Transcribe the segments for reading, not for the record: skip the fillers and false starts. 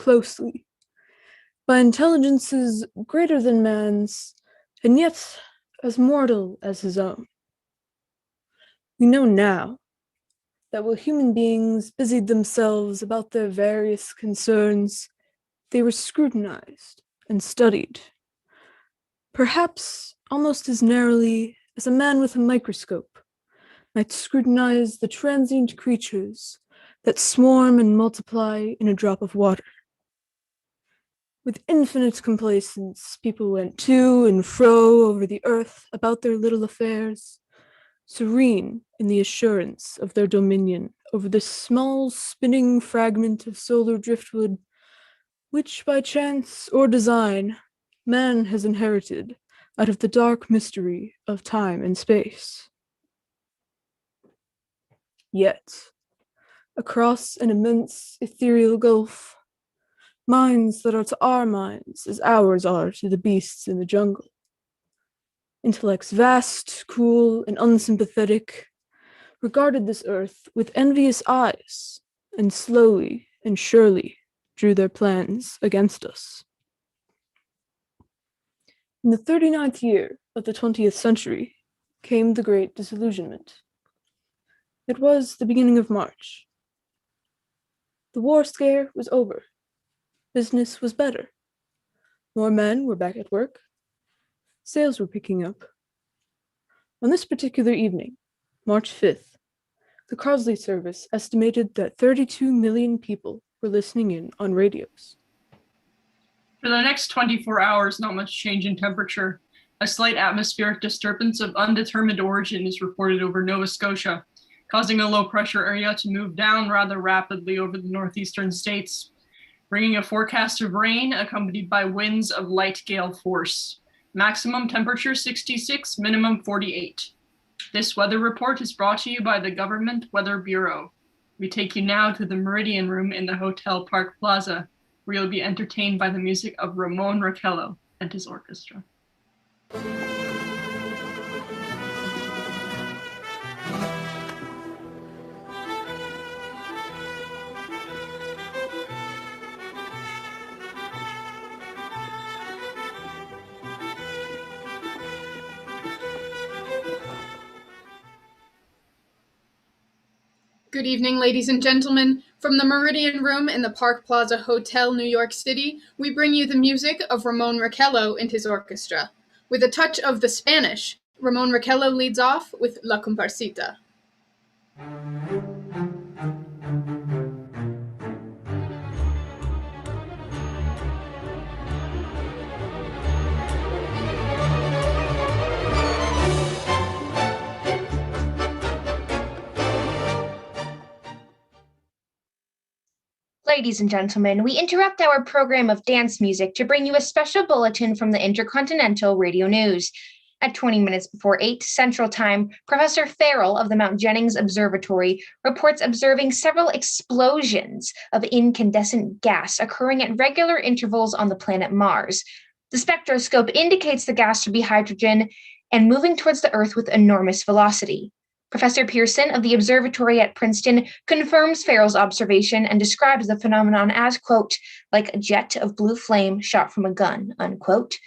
closely, by intelligences greater than man's, and yet as mortal as his own. We know now that while human beings busied themselves about their various concerns, they were scrutinized and studied, perhaps almost as narrowly as a man with a microscope might scrutinize the transient creatures that swarm and multiply in a drop of water. With infinite complacence, people went to and fro over the earth about their little affairs, serene in the assurance of their dominion over this small spinning fragment of solar driftwood, which by chance or design man has inherited out of the dark mystery of time and space. Yet, across an immense ethereal gulf, minds that are to our minds as ours are to the beasts in the jungle, intellects vast, cool, and unsympathetic, regarded this earth with envious eyes, and slowly and surely drew their plans against us. In the 39th year of the 20th century came the Great Disillusionment. It was the beginning of March. The war scare was over. Business was better. More men were back at work. Sales were picking up. On this particular evening, March 5th, the Crosley service estimated that 32 million people were listening in on radios. For the next 24 hours, not much change in temperature. A slight atmospheric disturbance of undetermined origin is reported over Nova Scotia, causing a low-pressure area to move down rather rapidly over the northeastern states, bringing a forecast of rain accompanied by winds of light gale force. Maximum temperature 66, minimum 48. This weather report is brought to you by the Government Weather Bureau. We take you now to the Meridian Room in the Hotel Park Plaza, where you'll be entertained by the music of Ramon Raquello and his orchestra. Good evening, ladies and gentlemen. From the Meridian Room in the Park Plaza Hotel, New York City, we bring you the music of Ramon Raquello and his orchestra. With a touch of the Spanish, Ramon Raquello leads off with La Comparsita. Ladies and gentlemen, we interrupt our program of dance music to bring you a special bulletin from the Intercontinental Radio News. At 20 minutes before 8 Central Time, Professor Farrell of the Mount Jennings Observatory reports observing several explosions of incandescent gas occurring at regular intervals on the planet Mars. The spectroscope indicates the gas to be hydrogen and moving towards the Earth with enormous velocity. Professor Pearson of the observatory at Princeton confirms Farrell's observation and describes the phenomenon as, quote, like a jet of blue flame shot from a gun, unquote.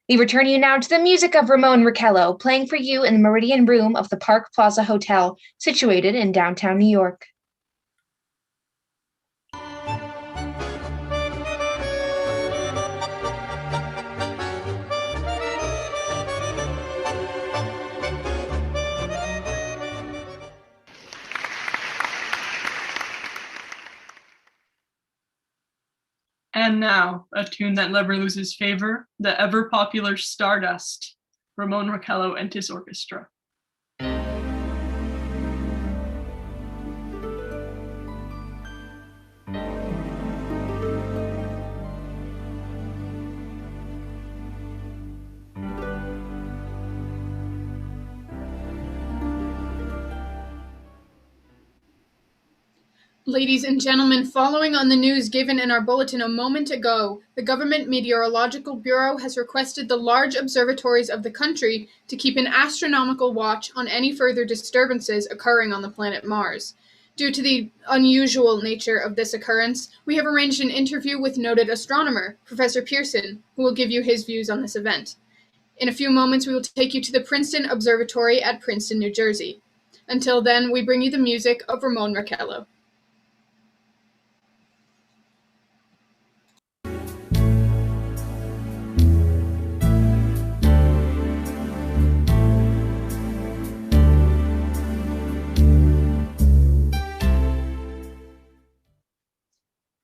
We return you now to the music of Ramon Raquello, playing for you in the Meridian Room of the Park Plaza Hotel, situated in downtown New York. And now, a tune that never loses favor, the ever-popular Stardust, Ramon Raquello and his orchestra. Ladies and gentlemen, following on the news given in our bulletin a moment ago, the Government Meteorological Bureau has requested the large observatories of the country to keep an astronomical watch on any further disturbances occurring on the planet Mars. Due to the unusual nature of this occurrence, we have arranged an interview with noted astronomer, Professor Pearson, who will give you his views on this event. In a few moments, we will take you to the Princeton Observatory at Princeton, New Jersey. Until then, we bring you the music of Ramon Raquello.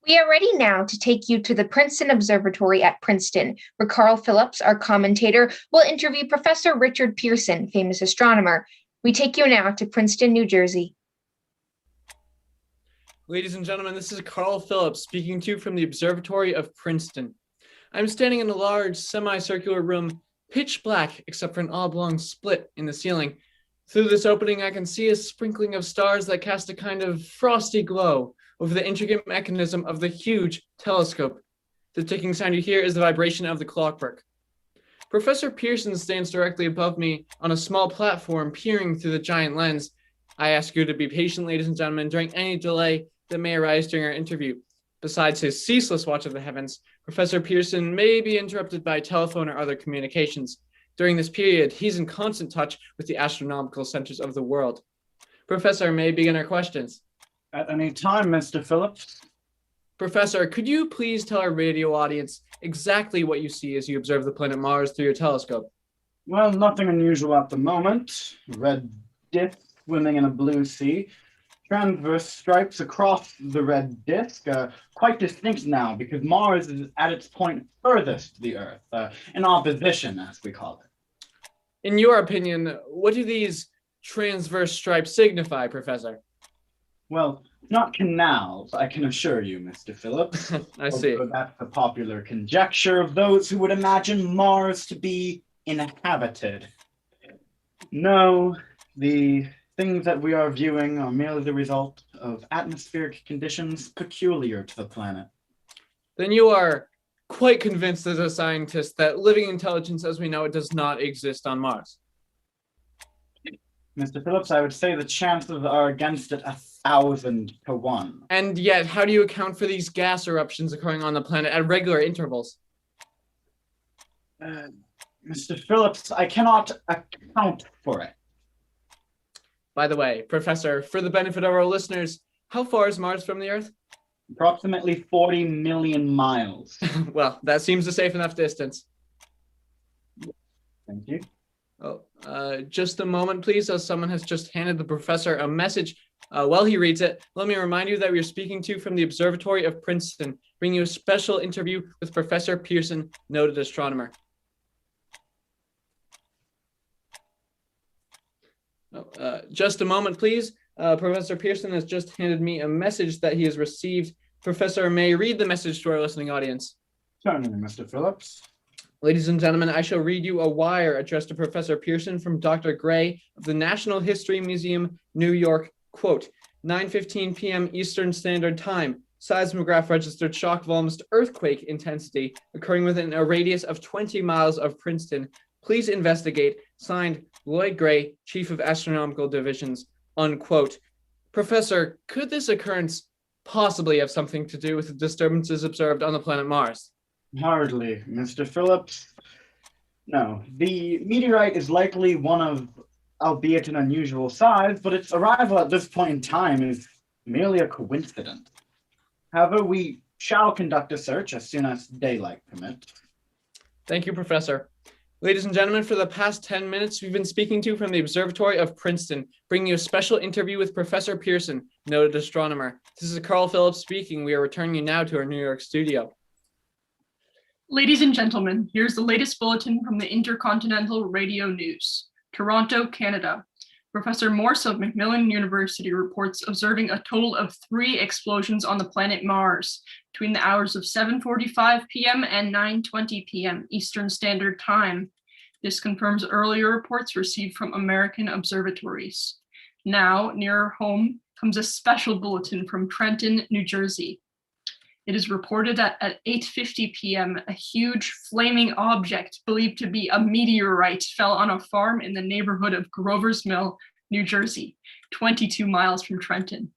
We are ready now to take you to the Princeton Observatory at Princeton, where Carl Phillips, our commentator, will interview Professor Richard Pearson, famous astronomer. We take you now to Princeton, New Jersey. Ladies and gentlemen, this is Carl Phillips speaking to you from the Observatory of Princeton. I'm standing in a large semicircular room, pitch black except for an oblong split in the ceiling. Through this opening, I can see a sprinkling of stars that cast a kind of frosty glow over the intricate mechanism of the huge telescope. The ticking sound you hear is the vibration of the clockwork. Professor Pearson stands directly above me on a small platform peering through the giant lens. I ask you to be patient, ladies and gentlemen, during any delay that may arise during our interview. Besides his ceaseless watch of the heavens, Professor Pearson may be interrupted by telephone or other communications. During this period, he's in constant touch with the astronomical centers of the world. Professor, may I begin our questions? At any time, Mr. Phillips. Professor, could you please tell our radio audience exactly what you see as you observe the planet Mars through your telescope? Well, nothing unusual at the moment. Red disk swimming in a blue sea. Transverse stripes across the red disk, quite distinct now because Mars is at its point furthest to the Earth, in opposition, as we call it. In your opinion, what do these transverse stripes signify, Professor? Well, not canals, I can assure you, Mr. Phillips. I see. Although that's the popular conjecture of those who would imagine Mars to be inhabited. No, the things that we are viewing are merely the result of atmospheric conditions peculiar to the planet. Then you are quite convinced as a scientist that living intelligence as we know it does not exist on Mars. Mr. Phillips, I would say the chances are against it 1,000 to 1. And yet, how do you account for these gas eruptions occurring on the planet at regular intervals? Mr. Phillips, I cannot account for it. By the way, Professor, for the benefit of our listeners, how far is Mars from the Earth? Approximately 40 million miles. Well, that seems a safe enough distance. Thank you. Oh, just a moment, please, as someone has just handed the professor a message. While he reads it, let me remind you that we are speaking to you from the Observatory of Princeton, bringing you a special interview with Professor Pearson, noted astronomer. Just a moment, please. Professor Pearson has just handed me a message that he has received. Professor, may I read the message to our listening audience? Certainly, Mr. Phillips. Ladies and gentlemen, I shall read you a wire addressed to Professor Pearson from Dr. Gray of the National History Museum, New York. Quote, 9:15 p.m. Eastern Standard Time. Seismograph registered shock of almost earthquake intensity occurring within a radius of 20 miles of Princeton. Please investigate. Signed, Lloyd Gray, Chief of Astronomical Divisions. Unquote. Professor, could this occurrence possibly have something to do with the disturbances observed on the planet Mars? Hardly, Mr. Phillips. No, the meteorite is likely one of, albeit an unusual size, but its arrival at this point in time is merely a coincidence. However, we shall conduct a search as soon as daylight permits. Thank you, Professor. Ladies and gentlemen, for the past 10 minutes, we've been speaking to you from the Observatory of Princeton, bringing you a special interview with Professor Pearson, noted astronomer. This is Carl Phillips speaking. We are returning you now to our New York studio. Ladies and gentlemen, here's the latest bulletin from the Intercontinental Radio News. Toronto, Canada. Professor Morse of Macmillan University reports observing a total of 3 explosions on the planet Mars between the hours of 7:45 p.m. and 9:20 p.m. Eastern Standard Time. This confirms earlier reports received from American observatories. Now, nearer home, comes a special bulletin from Trenton, New Jersey. It is reported that at 8:50 p.m., a huge flaming object believed to be a meteorite fell on a farm in the neighborhood of Grover's Mill, New Jersey, 22 miles from Trenton.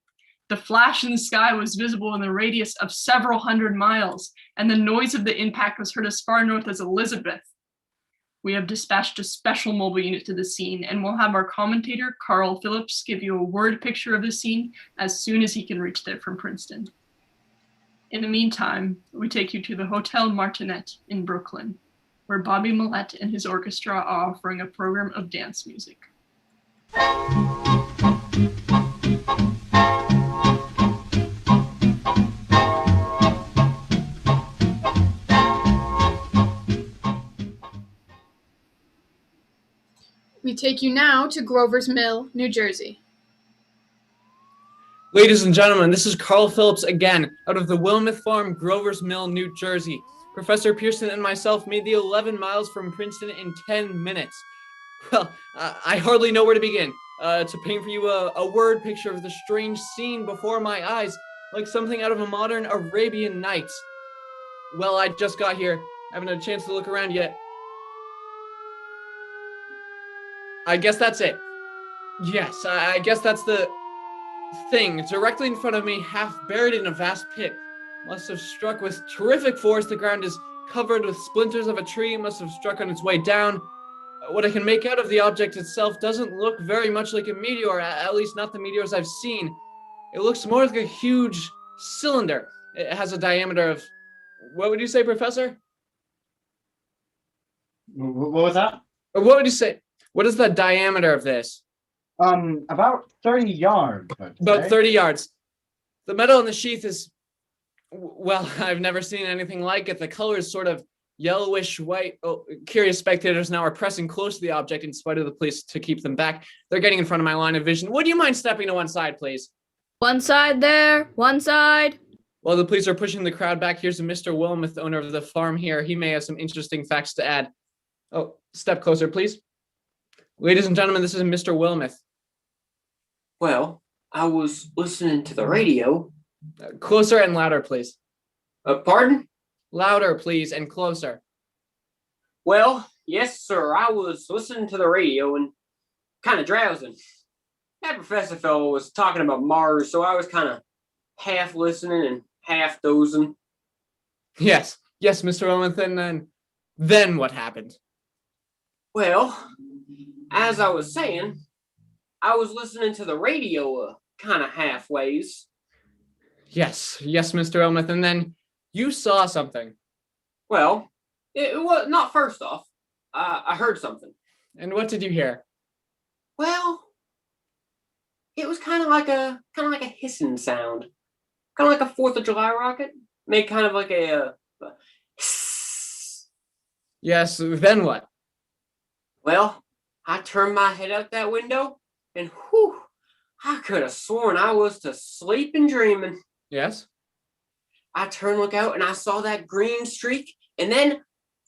The flash in the sky was visible in the radius of several hundred miles, and the noise of the impact was heard as far north as Elizabeth. We have dispatched a special mobile unit to the scene, and we'll have our commentator, Carl Phillips, give you a word picture of the scene as soon as he can reach there from Princeton. In the meantime, we take you to the Hotel Martinet in Brooklyn, where Bobby Millett and his orchestra are offering a program of dance music. We take you now to Grover's Mill, New Jersey. Ladies and gentlemen, this is Carl Phillips again, out of the Willamette Farm, Grover's Mill, New Jersey. Professor Pearson and myself made the 11 miles from Princeton in 10 minutes. Well, I hardly know where to begin. To paint for you a word picture of the strange scene before my eyes, like something out of a modern Arabian Nights. Well, I just got here. I haven't had a chance to look around yet. I guess that's it. Yes, I guess that's the thing. Directly in front of me, half buried in a vast pit. Must have struck with terrific force. The ground is covered with splinters of a tree. Must have struck on its way down. What I can make out of the object itself doesn't look very much like a meteor, at least not the meteors I've seen. It looks more like a huge cylinder. It has a diameter of... What would you say, Professor? What was that? Or what would you say? What is the diameter of this? About 30 yards. I'd About say. 30 yards. The metal in the sheath is, well, I've never seen anything like it. The color is sort of yellowish white. Oh, curious spectators now are pressing close to the object in spite of the police to keep them back. They're getting in front of my line of vision. Would you mind stepping to one side, please? One side there, one side. While the police are pushing the crowd back, here's a Mr. Willamette, owner of the farm here. He may have some interesting facts to add. Oh, step closer, please. Ladies and gentlemen, this is Mr. Willamette. Well, I was listening to the radio. Closer and louder, please. Pardon? Louder, please, and closer. Well, yes, sir. I was listening to the radio and kind of drowsing. That professor fellow was talking about Mars, so I was kind of half listening and half dozing. Yes, Mr. Willamette, and then what happened? Well, as I was saying, I was listening to the radio kind of halfways. Yes, Mr. Willamette, and then you saw something. Well, it was not first off. I heard something. And what did you hear? Well, it was kind of like a hissing sound, kind of like a 4th of July rocket. Made kind of like a hiss. Yes, then what? Well, I turned my head out that window, and whew, I could have sworn I was to sleep and dreaming. Yes? I turned look out, and I saw that green streak, and then,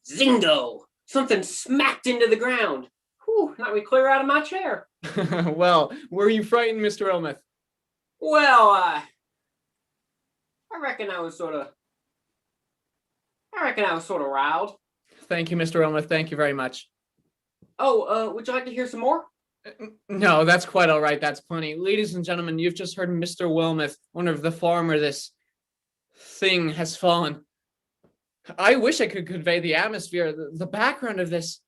zingo! Something smacked into the ground. Whew, knocked me clear out of my chair. Well, were you frightened, Mr. Willamette? Well, I reckon I was sort of riled. Thank you, Mr. Willamette. Thank you very much. Oh, would you like to hear some more? No, that's quite all right. That's plenty. Ladies and gentlemen, you've just heard Mr. Willamette, owner of the farm where this thing has fallen. I wish I could convey the atmosphere, the background of this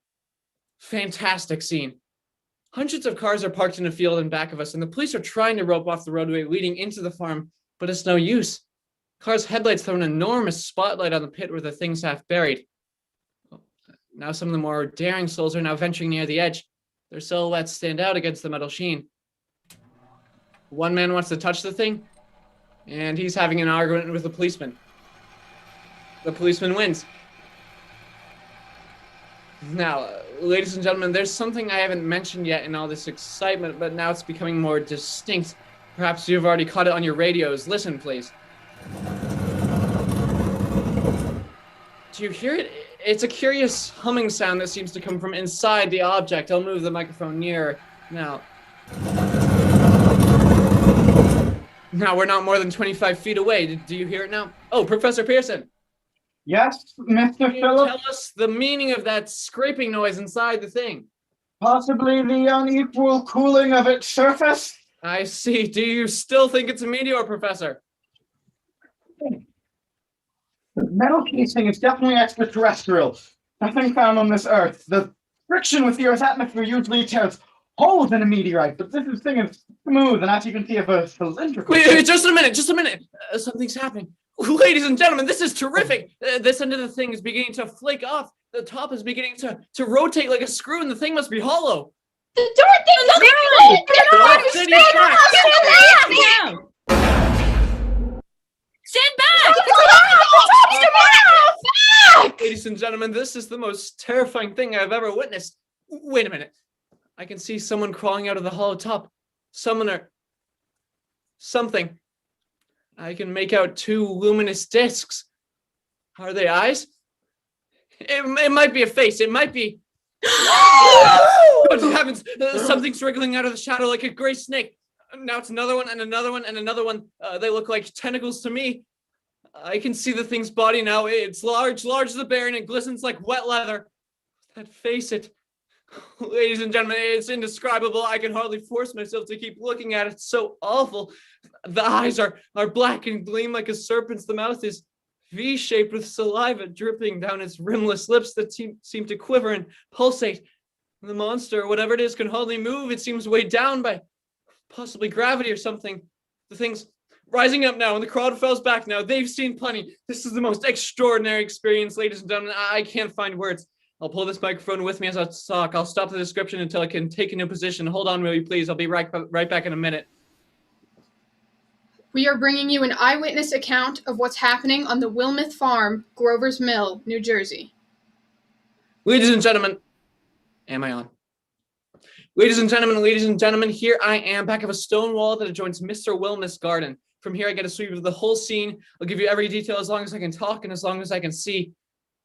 fantastic scene. Hundreds of cars are parked in a field in back of us, and the police are trying to rope off the roadway leading into the farm, but it's no use. Cars' headlights throw an enormous spotlight on the pit where the thing's half buried. Now some of the more daring souls are now venturing near the edge. Their silhouettes stand out against the metal sheen. One man wants to touch the thing, and he's having an argument with the policeman. The policeman wins. Now, ladies and gentlemen, there's something I haven't mentioned yet in all this excitement, but now it's becoming more distinct. Perhaps you've already caught it on your radios. Listen, please. Do you hear it? It's a curious humming sound that seems to come from inside the object. I'll move the microphone nearer. Now, we're not more than 25 feet away. Do you hear it now? Oh, Professor Pearson. Yes, Mr. Can you Phillips? tell us the meaning of that scraping noise inside the thing? Possibly the unequal cooling of its surface? I see. Do you still think it's a meteor, Professor? The metal casing is definitely extraterrestrial. Nothing found on this Earth. The friction with the Earth's atmosphere usually tears holes in a meteorite, but this thing is smooth, and as you can see, of a cylindrical. Wait, just a minute. Something's happening. Ladies and gentlemen, this is terrific. This end of the thing is beginning to flake off. The top is beginning to rotate like a screw, and the thing must be hollow. The door thing is Stand back! Ladies and gentlemen, this is the most terrifying thing I've ever witnessed. Wait a minute. I can see someone crawling out of the hollow top. Someone or something. I can make out 2 luminous discs. Are they eyes? It might be a face. It might be. What happens? Something's wriggling out of the shadow like a gray snake. Now it's another one and another one and another one. They look like tentacles to me. I can see the thing's body now. It's large as a bear, and it glistens like wet leather. That face, ladies and gentlemen, it's indescribable. I can hardly force myself to keep looking at it. It's so awful. The eyes are black and gleam like a serpent's. The mouth is V-shaped with saliva dripping down its rimless lips that seem to quiver and pulsate. The monster, whatever it is, can hardly move. It seems weighed down by possibly gravity or something. The thing's rising up now, and the crowd falls back now. They've seen plenty. This is the most extraordinary experience, ladies and gentlemen. I can't find words. I'll pull this microphone with me as I talk. I'll stop the description until I can take a new position. Hold on, will you please? I'll be right back in a minute. We are bringing you an eyewitness account of what's happening on the Wilmeth Farm, Grover's Mill, New Jersey. Ladies and gentlemen, am I on? Ladies and gentlemen, here I am, back of a stone wall that adjoins Mr. Wilmeth's garden. From here, I get a sweep of the whole scene. I'll give you every detail as long as I can talk and as long as I can see.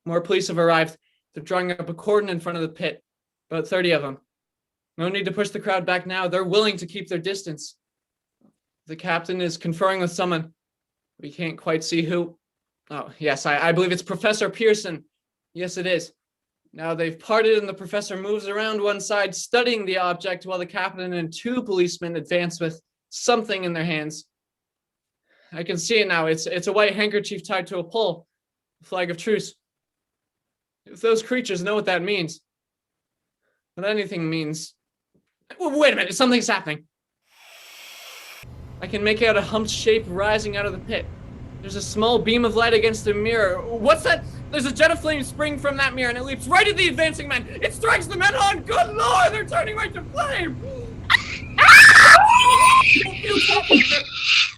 More police have arrived. They're drawing up a cordon in front of the pit. About 30 of them. No need to push the crowd back now. They're willing to keep their distance. The captain is conferring with someone. We can't quite see who. Oh, yes, I believe it's Professor Pearson. Yes, it is. Now they've parted and the professor moves around one side, studying the object, while the captain and 2 policemen advance with something in their hands. I can see it now. It's a white handkerchief tied to a pole, a flag of truce. If those creatures know what that means, what anything means. Wait a minute, something's happening. I can make out a humped shape rising out of the pit. There's a small beam of light against the mirror. What's that? There's a jet of flame springing from that mirror, and it leaps right at the advancing men. It strikes the men on. Good Lord, they're turning right to flame.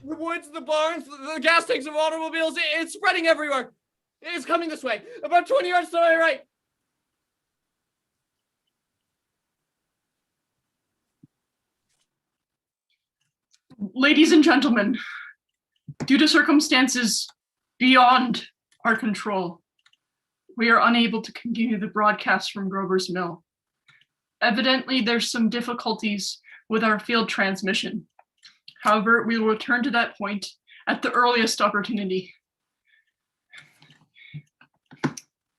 The woods, the barns, the gas tanks of automobiles, it's spreading everywhere. It's coming this way, about 20 yards to my right. Ladies and gentlemen, due to circumstances beyond our control, we are unable to continue the broadcast from Grover's Mill. Evidently, there's some difficulties with our field transmission. However, we will return to that point at the earliest opportunity.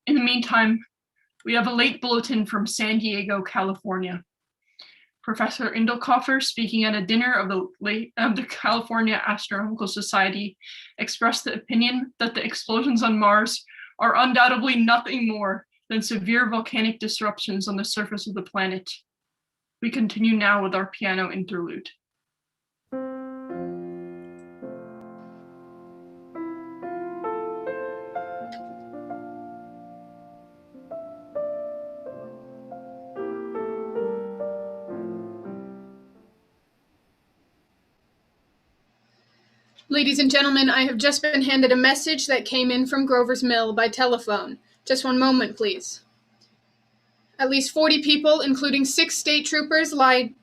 In the meantime, we have a late bulletin from San Diego, California. Professor Indelkoffer, speaking at a dinner of the California Astronomical Society, expressed the opinion that the explosions on Mars are undoubtedly nothing more than severe volcanic disruptions on the surface of the planet. We continue now with our piano interlude. Ladies and gentlemen, I have just been handed a message that came in from Grover's Mill by telephone. Just one moment, please. At least 40 people, including 6 state troopers, lie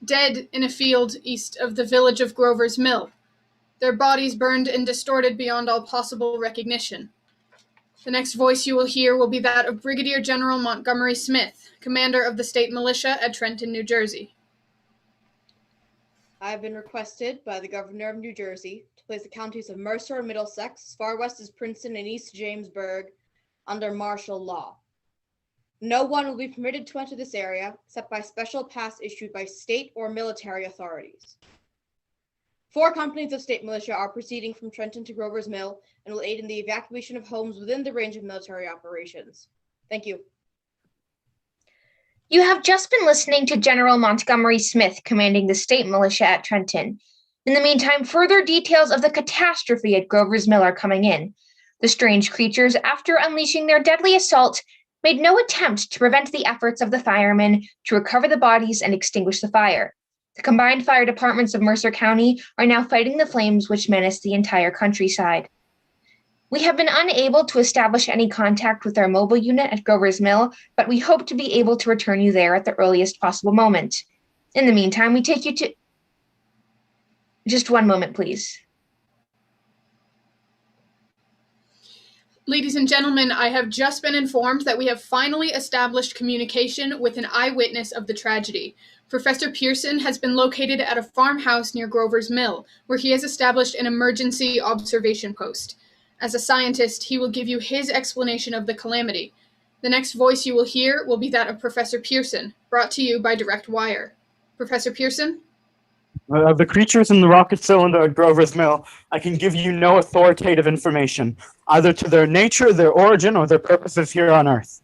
dead in a field east of the village of Grover's Mill. Their bodies burned and distorted beyond all possible recognition. The next voice you will hear will be that of Brigadier General Montgomery Smith, commander of the state militia at Trenton, New Jersey. I have been requested by the governor of New Jersey to place the counties of Mercer and Middlesex, as far west as Princeton and East Jamesburg, under martial law. No one will be permitted to enter this area except by special pass issued by state or military authorities. 4 companies of state militia are proceeding from Trenton to Grover's Mill and will aid in the evacuation of homes within the range of military operations. Thank you. You have just been listening to General Montgomery Smith commanding the state militia at Trenton. In the meantime, further details of the catastrophe at Grover's Mill are coming in. The strange creatures, after unleashing their deadly assault, made no attempt to prevent the efforts of the firemen to recover the bodies and extinguish the fire. The combined fire departments of Mercer County are now fighting the flames which menace the entire countryside. We have been unable to establish any contact with our mobile unit at Grover's Mill, but we hope to be able to return you there at the earliest possible moment. In the meantime, we take you to... Just one moment, please. Ladies and gentlemen, I have just been informed that we have finally established communication with an eyewitness of the tragedy. Professor Pearson has been located at a farmhouse near Grover's Mill, where he has established an emergency observation post. As a scientist, he will give you his explanation of the calamity. The next voice you will hear will be that of Professor Pearson, brought to you by direct wire. Professor Pearson? Of the creatures in the rocket cylinder at Grover's Mill, I can give you no authoritative information, either to their nature, their origin, or their purposes here on Earth.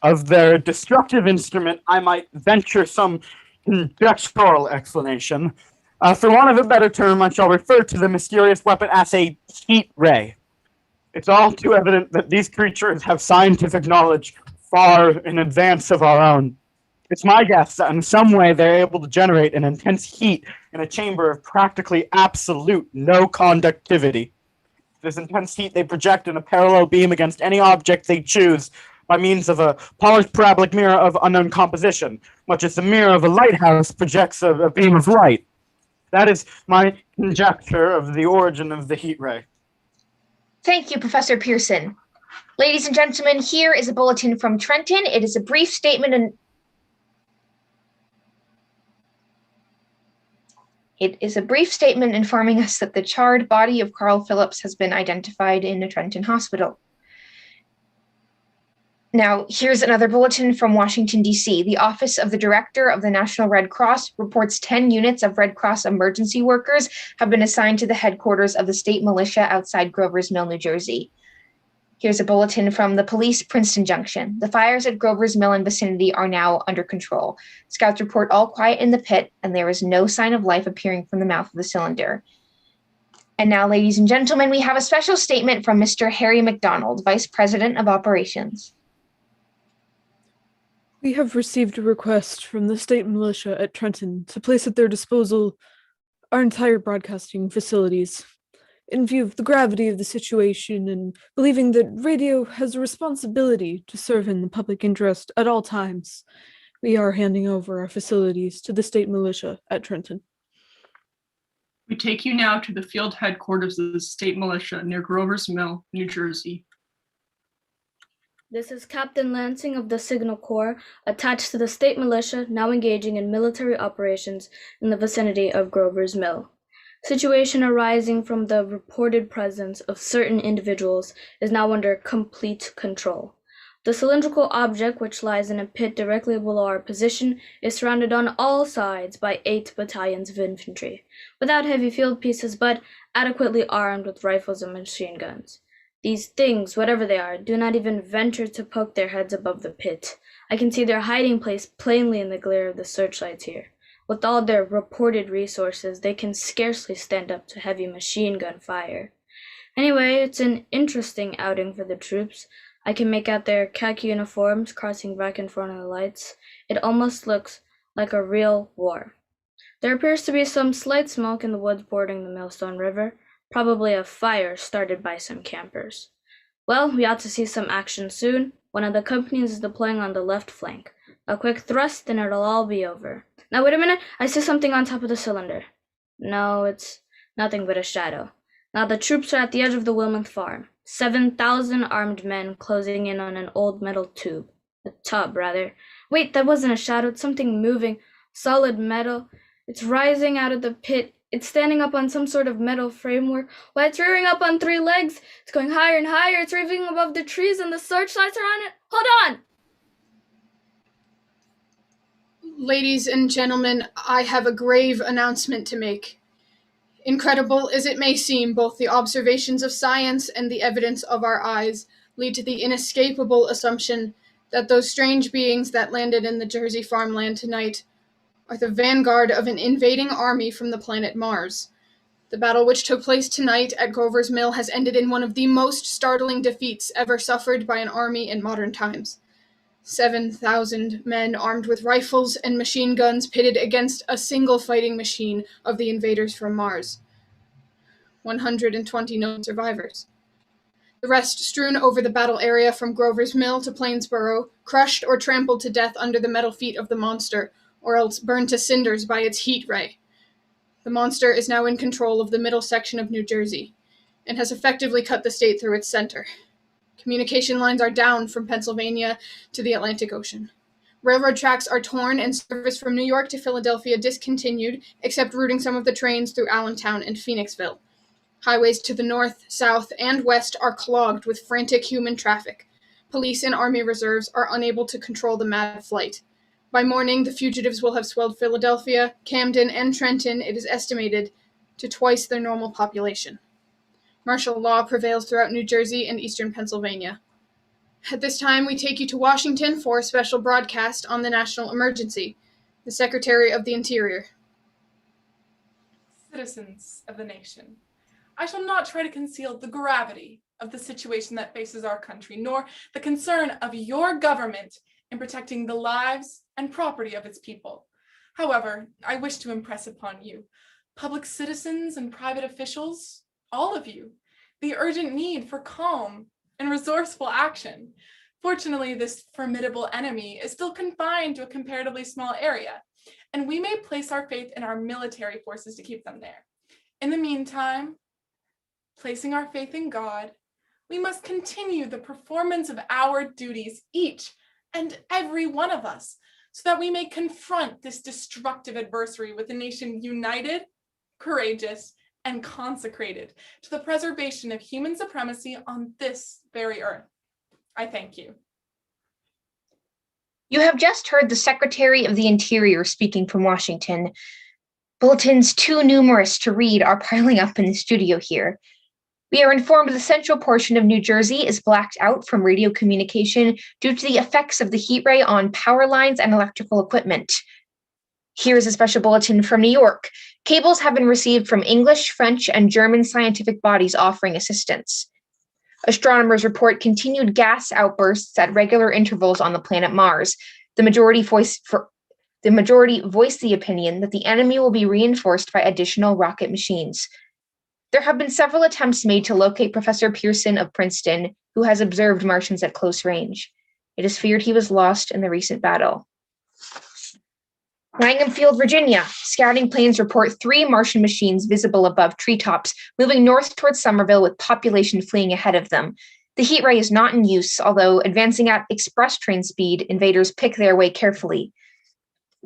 Of their destructive instrument, I might venture some conjectural explanation. For want of a better term, I shall refer to the mysterious weapon as a heat ray. It's all too evident that these creatures have scientific knowledge far in advance of our own. It's my guess that in some way they're able to generate an intense heat in a chamber of practically absolute no conductivity. This intense heat they project in a parallel beam against any object they choose by means of a polished parabolic mirror of unknown composition, much as the mirror of a lighthouse projects a beam of light. That is my conjecture of the origin of the heat ray. Thank you, Professor Pearson. Ladies and gentlemen, here is a bulletin from Trenton. It is a brief statement and informing us that the charred body of Carl Phillips has been identified in a Trenton hospital. Now, here's another bulletin from Washington, D.C. The Office of the Director of the National Red Cross reports 10 units of Red Cross emergency workers have been assigned to the headquarters of the state militia outside Grover's Mill, New Jersey. Here's a bulletin from the police, Princeton Junction. The fires at Grover's Mill and vicinity are now under control. Scouts report all quiet in the pit, and there is no sign of life appearing from the mouth of the cylinder. And now, ladies and gentlemen, we have a special statement from Mr. Harry McDonald, Vice President of Operations. We have received a request from the state militia at Trenton to place at their disposal our entire broadcasting facilities. In view of the gravity of the situation and believing that radio has a responsibility to serve in the public interest at all times, we are handing over our facilities to the state militia at Trenton. We take you now to the field headquarters of the state militia near Grover's Mill, New Jersey. This is Captain Lansing of the Signal Corps, attached to the state militia now engaging in military operations in the vicinity of Grover's Mill. Situation arising from the reported presence of certain individuals is now under complete control. The cylindrical object, which lies in a pit directly below our position, is surrounded on all sides by 8 battalions of infantry, without heavy field pieces but adequately armed with rifles and machine guns. These things, whatever they are, do not even venture to poke their heads above the pit. I can see their hiding place plainly in the glare of the searchlights here. With all their reported resources, they can scarcely stand up to heavy machine gun fire. Anyway, it's an interesting outing for the troops. I can make out their khaki uniforms crossing back in front of the lights. It almost looks like a real war. There appears to be some slight smoke in the woods bordering the Millstone River. Probably a fire started by some campers. Well, we ought to see some action soon. One of the companies is deploying on the left flank. A quick thrust and it'll all be over. Now wait a minute, I see something on top of the cylinder. No, it's nothing but a shadow. Now the troops are at the edge of the Wilmouth farm. 7,000 armed men closing in on an old metal tube. A tub, rather. Wait, that wasn't a shadow, it's something moving. Solid metal. It's rising out of the pit. It's standing up on some sort of metal framework. Why, it's rearing up on 3 legs. It's going higher and higher. It's reaching above the trees and the searchlights are on it. Hold on! Ladies and gentlemen, I have a grave announcement to make. Incredible as it may seem, both the observations of science and the evidence of our eyes lead to the inescapable assumption that those strange beings that landed in the Jersey farmland tonight are the vanguard of an invading army from the planet Mars. The battle which took place tonight at Grover's Mill has ended in one of the most startling defeats ever suffered by an army in modern times. 7,000 men armed with rifles and machine guns pitted against a single fighting machine of the invaders from Mars. 120 known survivors. The rest strewn over the battle area from Grover's Mill to Plainsboro, crushed or trampled to death under the metal feet of the monster, or else burned to cinders by its heat ray. The monster is now in control of the middle section of New Jersey, and has effectively cut the state through its center. Communication lines are down from Pennsylvania to the Atlantic Ocean. Railroad tracks are torn and service from New York to Philadelphia discontinued, except routing some of the trains through Allentown and Phoenixville. Highways to the north, south, and west are clogged with frantic human traffic. Police and Army reserves are unable to control the mad flight. By morning, the fugitives will have swelled Philadelphia, Camden, and Trenton, it is estimated, to twice their normal population. Martial law prevails throughout New Jersey and eastern Pennsylvania. At this time, we take you to Washington for a special broadcast on the national emergency. The Secretary of the Interior. Citizens of the nation, I shall not try to conceal the gravity of the situation that faces our country, nor the concern of your government in protecting the lives and property of its people. However, I wish to impress upon you, public citizens and private officials, all of you, the urgent need for calm and resourceful action. Fortunately, this formidable enemy is still confined to a comparatively small area, and we may place our faith in our military forces to keep them there. In the meantime, placing our faith in God, we must continue the performance of our duties, each and every one of us, so that we may confront this destructive adversary with a nation united, courageous, and consecrated to the preservation of human supremacy on this very earth. I thank you. You have just heard the Secretary of the Interior speaking from Washington. Bulletins too numerous to read are piling up in the studio here. We are informed the central portion of New Jersey is blacked out from radio communication due to the effects of the heat ray on power lines and electrical equipment. Here is a special bulletin from New York. Cables have been received from English, French, and German scientific bodies offering assistance. Astronomers report continued gas outbursts at regular intervals on the planet Mars. The majority voice the opinion that the enemy will be reinforced by additional rocket machines. There have been several attempts made to locate Professor Pearson of Princeton, who has observed Martians at close range. It is feared he was lost in the recent battle. Langham Field, Virginia. Scouting planes report 3 Martian machines visible above treetops, moving north towards Somerville with population fleeing ahead of them. The heat ray is not in use, although advancing at express train speed, invaders pick their way carefully.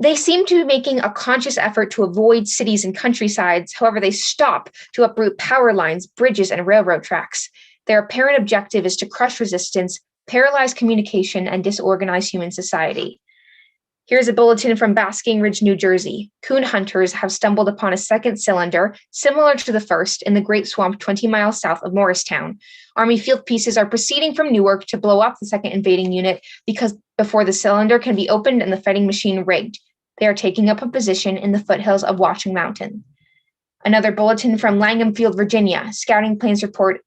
They seem to be making a conscious effort to avoid cities and countrysides. However, they stop to uproot power lines, bridges, and railroad tracks. Their apparent objective is to crush resistance, paralyze communication, and disorganize human society. Here's a bulletin from Basking Ridge, New Jersey. Coon hunters have stumbled upon a second cylinder, similar to the first, in the Great Swamp 20 miles south of Morristown. Army field pieces are proceeding from Newark to blow up the second invading unit before the cylinder can be opened and the fighting machine rigged. They are taking up a position in the foothills of Watchung Mountain. Another bulletin from Langham Field, Virginia. Scouting planes report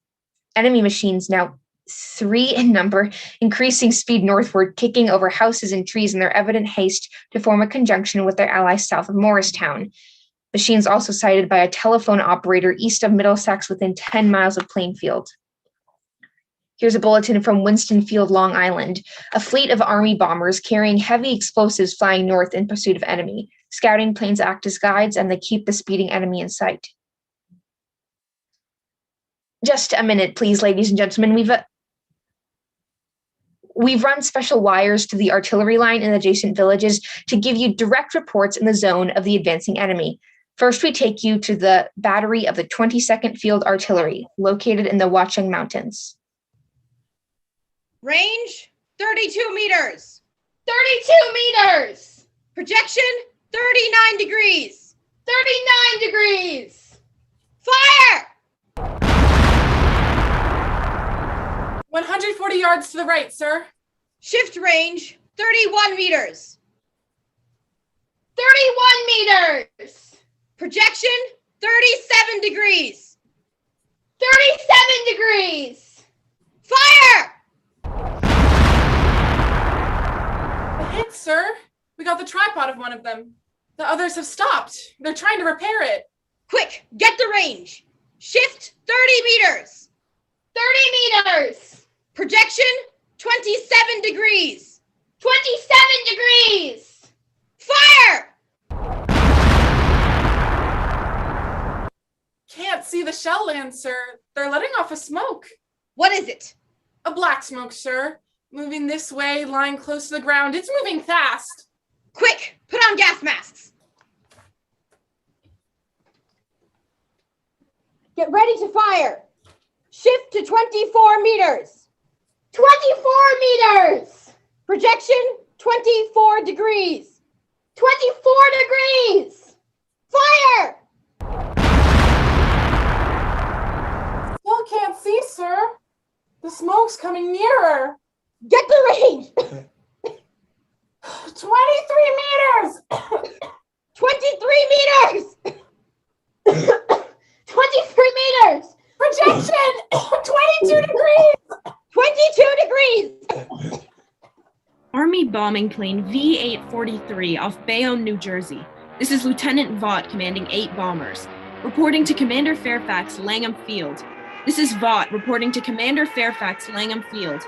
enemy machines, now 3 in number, increasing speed northward, kicking over houses and trees in their evident haste to form a conjunction with their allies south of Morristown. Machines also sighted by a telephone operator east of Middlesex within 10 miles of Plainfield. Here's a bulletin from Winston Field, Long Island. A fleet of Army bombers carrying heavy explosives flying north in pursuit of enemy. Scouting planes act as guides and they keep the speeding enemy in sight. Just a minute, please, ladies and gentlemen. We've run special wires to the artillery line in adjacent villages to give you direct reports in the zone of the advancing enemy. First, we take you to the battery of the 22nd Field Artillery, located in the Watchung Mountains. Range, 32 meters. 32 meters! Projection, 39 degrees. 39 degrees! Fire! 140 yards to the right, sir. Shift range 31 meters. 31 meters! Projection 37 degrees. 37 degrees! Fire! A hit, sir. We got the tripod of one of them. The others have stopped. They're trying to repair it. Quick, get the range. Shift 30 meters. 30 meters! Projection 27 degrees. 27 degrees! Fire! Can't see the shell land, sir. They're letting off a smoke. What is it? A black smoke, sir. Moving this way, lying close to the ground. It's moving fast. Quick, put on gas masks. Get ready to fire. Shift to 24 meters. 24 meters! Projection 24 degrees. 24 degrees! Fire! Still can't see, sir. The smoke's coming nearer. Get the range. 23 meters! 23 meters. 23 meters! Projection! 22 degrees! 22 degrees. Army bombing plane V-843 off Bayonne, New Jersey. This is Lieutenant Vaught commanding 8 bombers. Reporting to Commander Fairfax, Langham Field. This is Vaught reporting to Commander Fairfax, Langham Field.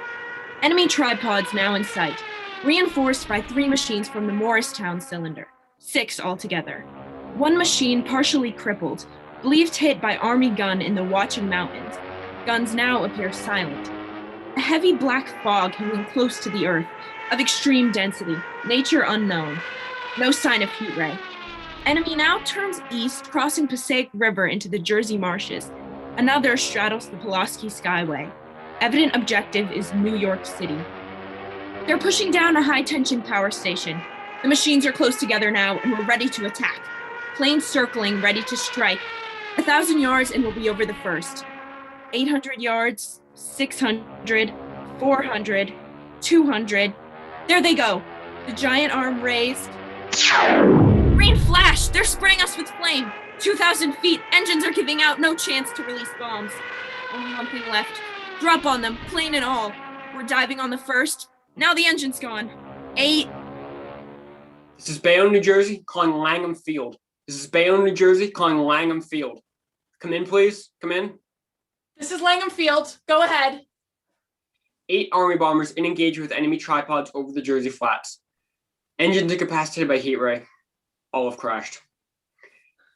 Enemy tripods now in sight. Reinforced by 3 machines from the Morristown cylinder. 6 altogether. 1 machine partially crippled, believed hit by Army gun in the Watchung Mountains. Guns now appear silent. A heavy black fog hanging close to the earth, of extreme density, nature unknown. No sign of heat ray. Enemy now turns east, crossing Passaic River into the Jersey marshes. Another straddles the Pulaski Skyway. Evident objective is New York City. They're pushing down a high-tension power station. The machines are close together now, and we're ready to attack. Planes circling, ready to strike. 1,000 yards and we'll be over the first. 800 yards, 600, 400, 200. There they go. The giant arm raised. Green flash! They're spraying us with flame. 2,000 feet. Engines are giving out. No chance to release bombs. Only one thing left. Drop on them, plane and all. We're diving on the first. Now the engine's gone. 8. This is Bayonne, New Jersey, calling Langham Field. This is Bayonne, New Jersey, calling Langham Field. Come in, please. Come in. This is Langham Field. Go ahead. 8 Army bombers in engage with enemy tripods over the Jersey Flats. Engines incapacitated by heat ray. All have crashed.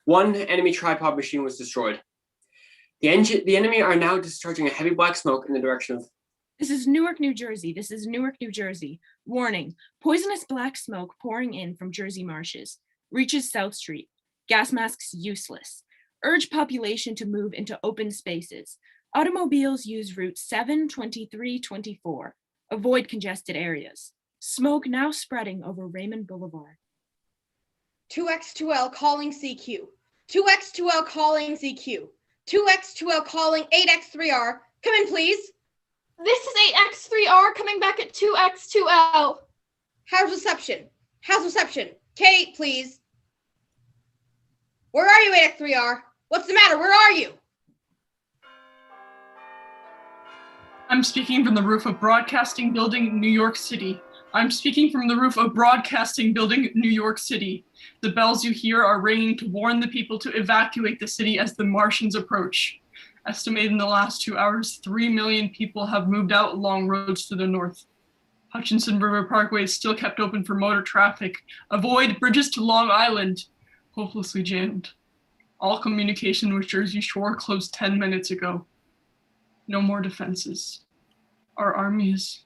1 enemy tripod machine was destroyed. The enemy are now discharging a heavy black smoke in the direction of... This is Newark, New Jersey. This is Newark, New Jersey. Warning, poisonous black smoke pouring in from Jersey marshes. Reaches South Street. Gas masks useless. Urge population to move into open spaces. Automobiles use route 72324. Avoid congested areas. Smoke now spreading over Raymond Boulevard. 2X2L calling CQ. 2X2L calling CQ. 2X2L calling 8X3R. Come in, please. This is 8X3R coming back at 2X2L. How's reception? How's reception? Kate, please. Where are you, 8X3R? What's the matter? Where are you? I'm speaking from the roof of Broadcasting Building, New York City. I'm speaking from the roof of Broadcasting Building, New York City. The bells you hear are ringing to warn the people to evacuate the city as the Martians approach. Estimated in the last 2 hours, 3 million people have moved out along roads to the north. Hutchinson River Parkway is still kept open for motor traffic. Avoid bridges to Long Island, hopelessly jammed. All communication with Jersey Shore closed 10 minutes ago. No more defenses. Our army is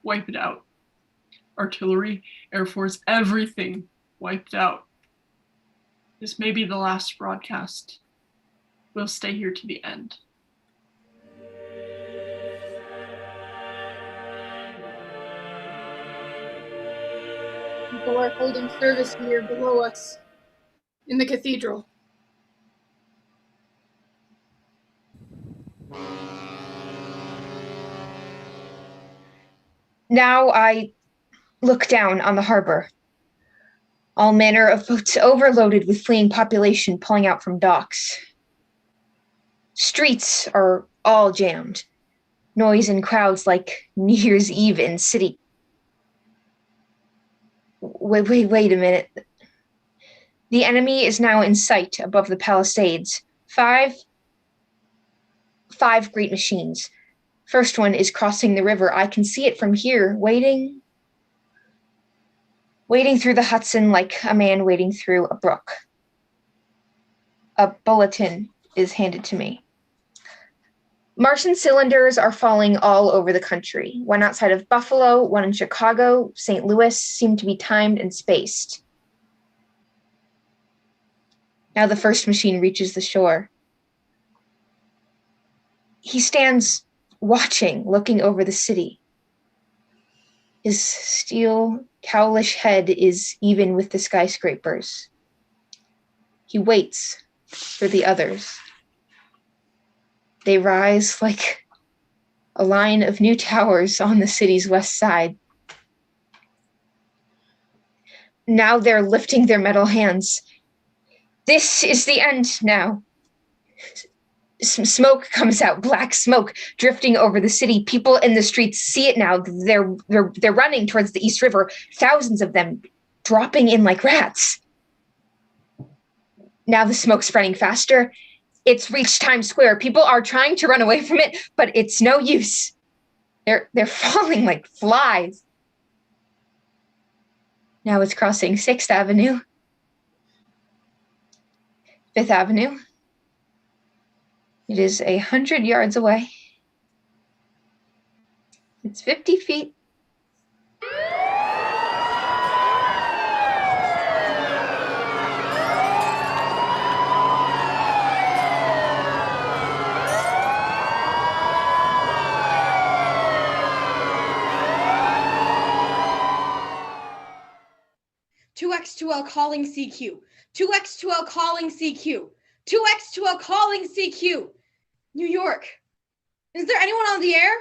wiped out. Artillery, Air Force, everything wiped out. This may be the last broadcast. We'll stay here to the end. People are holding service here below us in the cathedral. Now I look down on the harbor. All manner of boats overloaded with fleeing population pulling out from docks. Streets are all jammed. Noise and crowds like New Year's Eve in city. Wait a minute. The enemy is now in sight above the palisades. Five great machines. First one is crossing the river. I can see it from here, waiting through the Hudson like a man wading through a brook. A bulletin is handed to me. Martian cylinders are falling all over the country. One outside of Buffalo, one in Chicago, St. Louis seem to be timed and spaced. Now the first machine reaches the shore. He stands watching, looking over the city. His steel, cowlish head is even with the skyscrapers. He waits for the others. They rise like a line of new towers on the city's west side. Now they're lifting their metal hands. This is the end now. Some smoke comes out, black smoke drifting over the city. People in the streets see it now. They're running towards the East River, thousands of them dropping in like rats. Now the smoke's spreading faster. It's reached Times Square. People are trying to run away from it, but it's no use. They're falling like flies. Now it's crossing 6th Avenue, 5th Avenue. It is 100 yards away. It's 50 feet. X2L calling CQ. 2X2L calling CQ. 2X2L calling CQ. New York. Is there anyone on the air?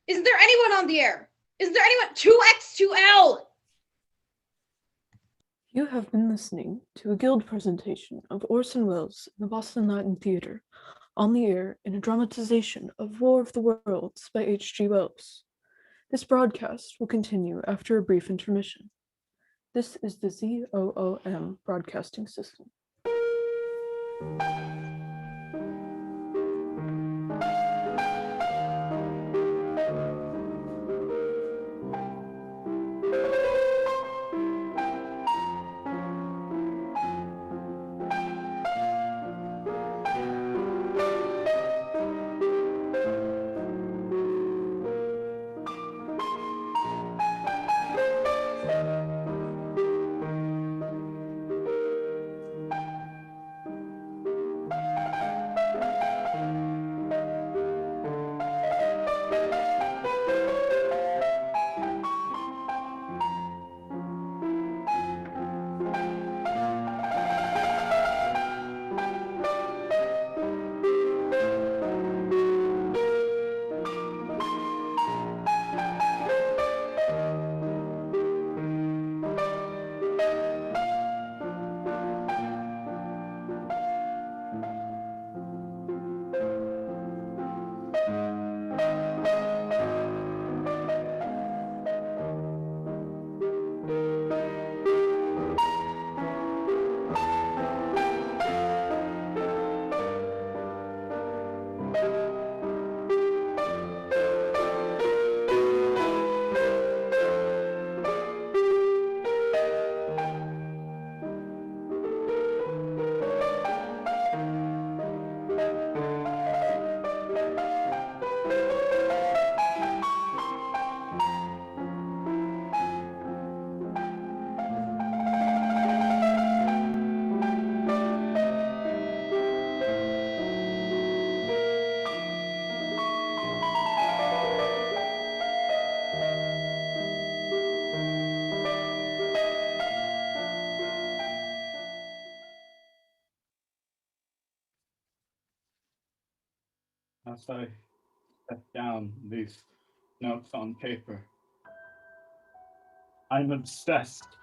Is there anyone on the air? Is there anyone? 2X2L! You have been listening to a guild presentation of Orson Welles in the Boston Latin Theatre, on the air in a dramatization of War of the Worlds by H.G. Wells. This broadcast will continue after a brief intermission. This is the ZOOM broadcasting system. As I set down these notes on paper, I'm obsessed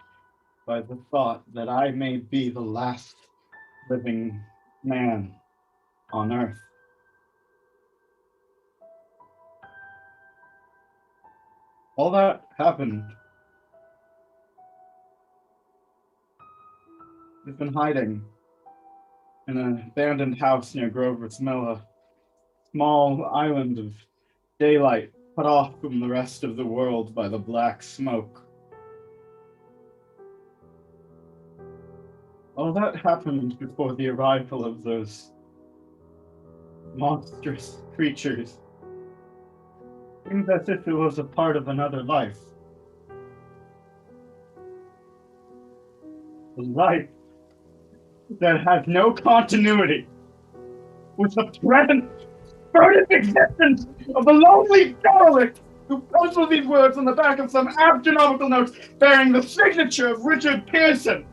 by the thought that I may be the last living man on Earth. All that happened. I've been hiding in an abandoned house near Grover's Mill, a small island of daylight cut off from the rest of the world by the black smoke. All that happened before the arrival of those monstrous creatures. Seems as if it was a part of another life. A life that has no continuity with the present furtive existence of a lonely derelict who posted these words on the back of some astronomical notes bearing the signature of Richard Pearson.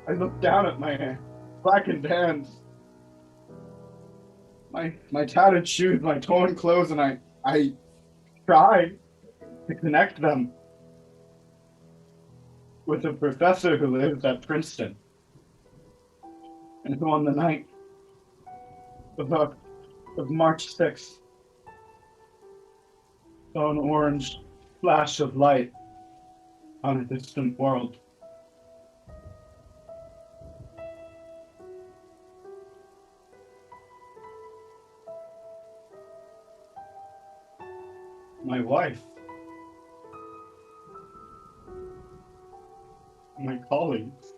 I look down at my blackened hands, my tattered shoes, my torn clothes, and I try to connect them with a professor who lives at Princeton, and who on the night of March 6th saw an orange flash of light on a distant world. My wife, my colleagues,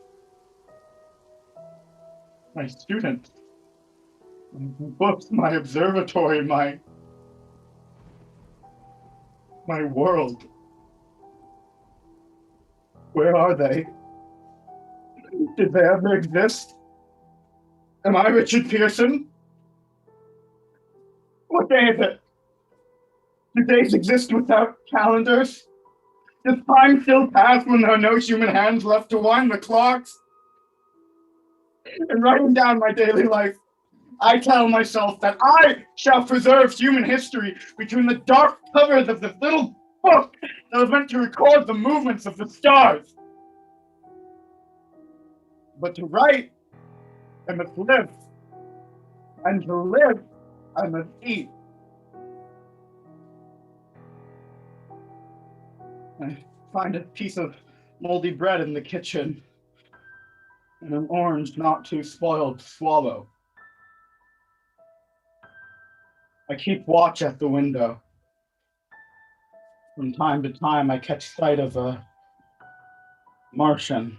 my students, my books, my observatory, my world. Where are they? Did they ever exist? Am I Richard Pearson? What day is it? Do days exist without calendars? Does time still pass when there are no human hands left to wind the clocks? In writing down my daily life, I tell myself that I shall preserve human history between the dark covers of this little book that was meant to record the movements of the stars. But to write, I must live. And to live, I must eat. I find a piece of moldy bread in the kitchen and an orange not too spoiled to swallow. I keep watch at the window. From time to time, I catch sight of a Martian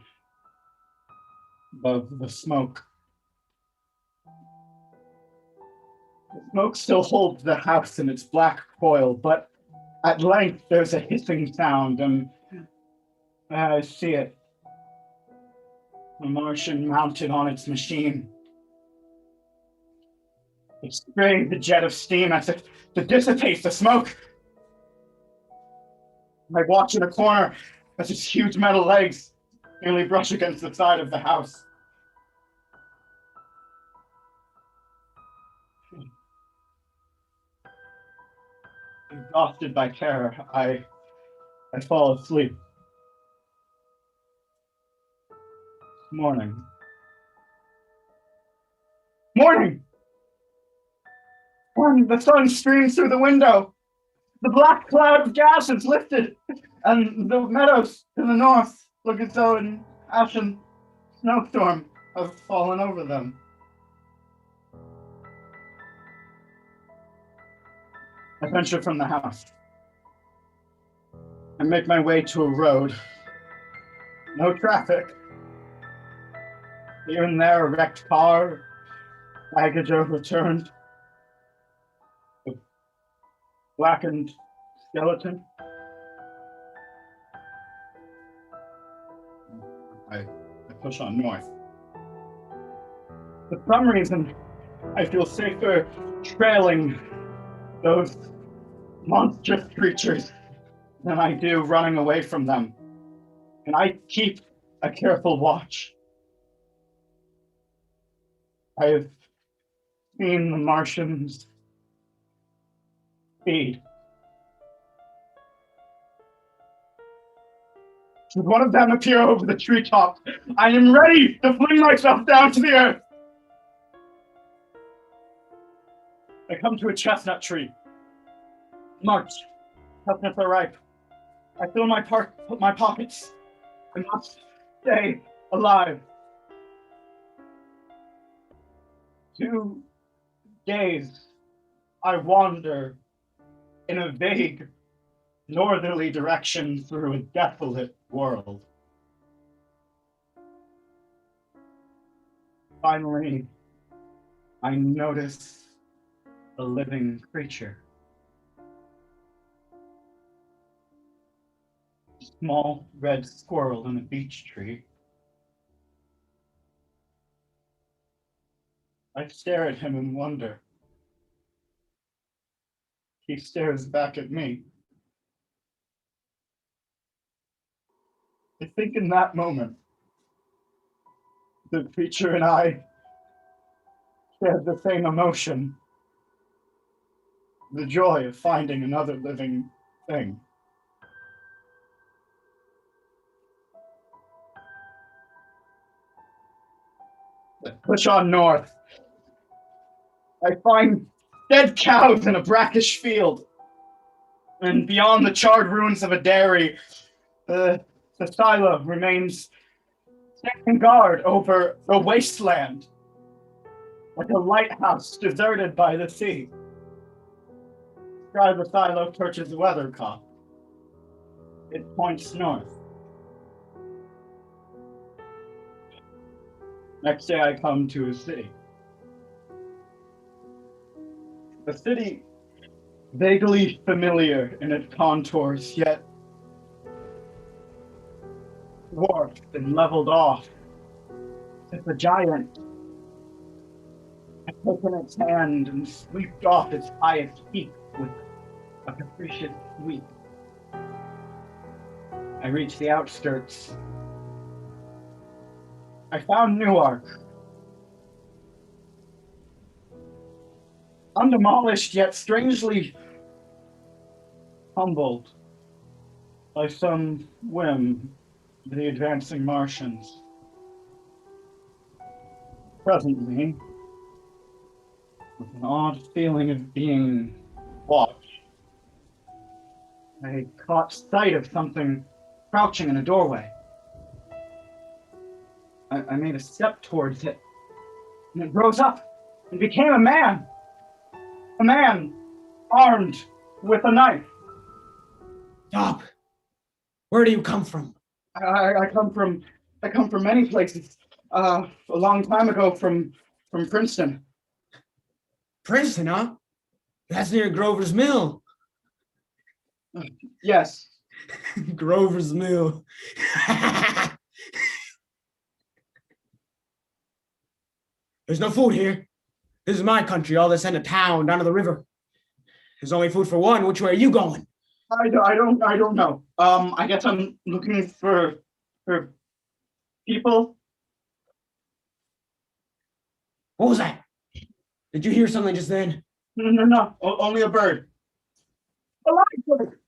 above the smoke. The smoke still holds the house in its black coil, but at length, there's a hissing sound, and I see it. A Martian mounted on its machine. It sprays a jet of steam as if to dissipate the smoke. I watch in a corner as its huge metal legs nearly brush against the side of the house. Exhausted by terror, I fall asleep. Morning. When the sun streams through the window, the black cloud of gas is lifted, and the meadows to the north look as though an ashen snowstorm has fallen over them. I venture from the house. I make my way to a road. No traffic. Here and there, a wrecked car, baggage overturned, a blackened skeleton. I push on north. For some reason, I feel safer trailing those monstrous creatures than I do running away from them. And I keep a careful watch. I have seen the Martians speed. Should one of them appear over the treetop, I am ready to fling myself down to the earth. I come to a chestnut tree. March. Chestnuts are ripe. I fill my pockets. I must stay alive. 2 days I wander in a vague northerly direction through a desolate world. Finally, I notice a living creature. A small red squirrel in a beech tree. I stare at him in wonder. He stares back at me. I think in that moment, the creature and I shared the same emotion. The joy of finding another living thing. I push on north. I find dead cows in a brackish field. And beyond the charred ruins of a dairy, the silo remains standing guard over the wasteland, like a lighthouse deserted by the sea. Sky the silo perches the weathercock. It points north. Next day I come to a city. A city vaguely familiar in its contours, yet dwarfed and leveled off. It's a giant has taken its hand and swept off its highest peak with a capricious sweep. I reach the outskirts. I found Newark. Undemolished, yet strangely humbled by some whim of the advancing Martians. Presently, with an odd feeling of being watched, I caught sight of something crouching in a doorway. I made a step towards it, and it rose up and became a man. A man armed with a knife. Stop! Where do you come from? I come from many places. A long time ago from Princeton. Princeton, huh? That's near Grover's Mill. Yes. Grover's Mill. There's no food here. This is my country. All this end of town, down to the river. There's only food for one. Which way are you going? I don't know. I guess I'm looking for people. What was that? Did you hear something just then? No. Only a bird. A live bird.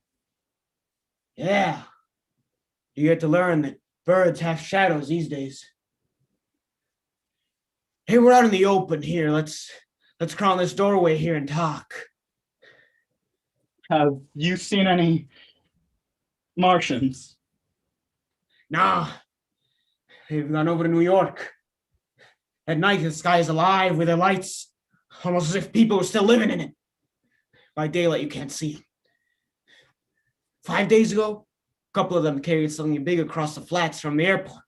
Yeah. You get to learn that birds have shadows these days. Hey, we're out in the open here. Let's crawl in this doorway here and talk. Have you seen any Martians? Nah. They've gone over to New York. At night, the sky is alive with their lights, almost as if people were still living in it. By daylight, you can't see them. 5 days ago, a couple of them carried something big across the flats from the airport.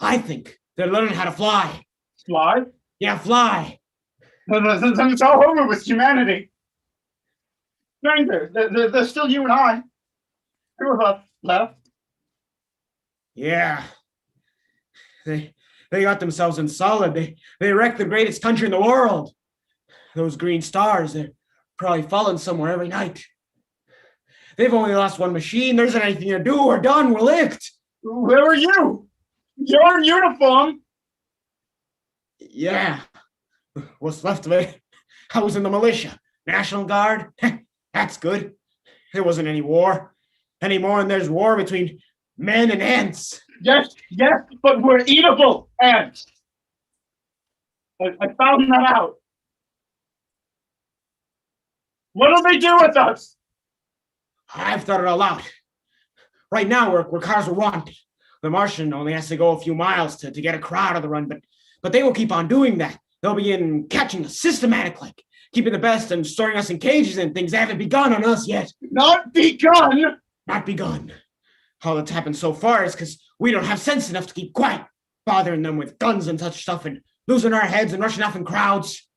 I think they're learning how to fly. Fly? Yeah, fly. Then it's all over with humanity. Stranger, there's still you and I. Two of us left. Yeah. They got themselves in solid. They wrecked the greatest country in the world. Those green stars, they're probably falling somewhere every night. They've only lost one machine. There isn't anything to do. We're done. We're licked. Where are you? You're in uniform. Yeah. What's left of it? I was in the militia. National Guard. That's good. There wasn't any war. Any more than there's war between men and ants. Yes, but we're eatable ants. I found that out. What'll they do with us? I've thought it all out. Right now, we're cars are wanted. The Martian only has to go a few miles to get a crowd on the run, but they will keep on doing that. They'll begin catching us systematic, like keeping the best and storing us in cages and things. They haven't begun on us yet. Not begun? Not begun. All that's happened so far is because we don't have sense enough to keep quiet, bothering them with guns and such stuff and losing our heads and rushing off in crowds.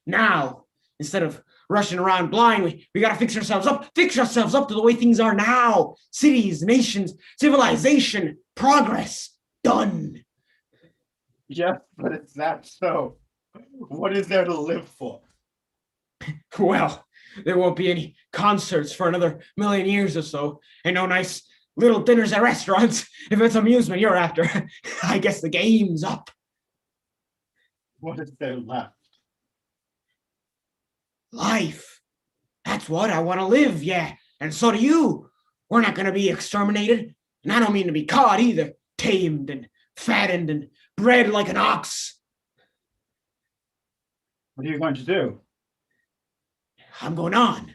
Now, instead of rushing around blind, we got to fix ourselves up to the way things are now. Cities, nations, civilization, progress, done. Yes, but it's that so. What is there to live for? Well, there won't be any concerts for another million years or so, and no nice little dinners at restaurants. If it's amusement you're after, I guess the game's up. What is there left? Life. That's what I want to live, yeah. And so do you. We're not going to be exterminated. And I don't mean to be caught either. Tamed and fattened and bred like an ox. What are you going to do? I'm going on.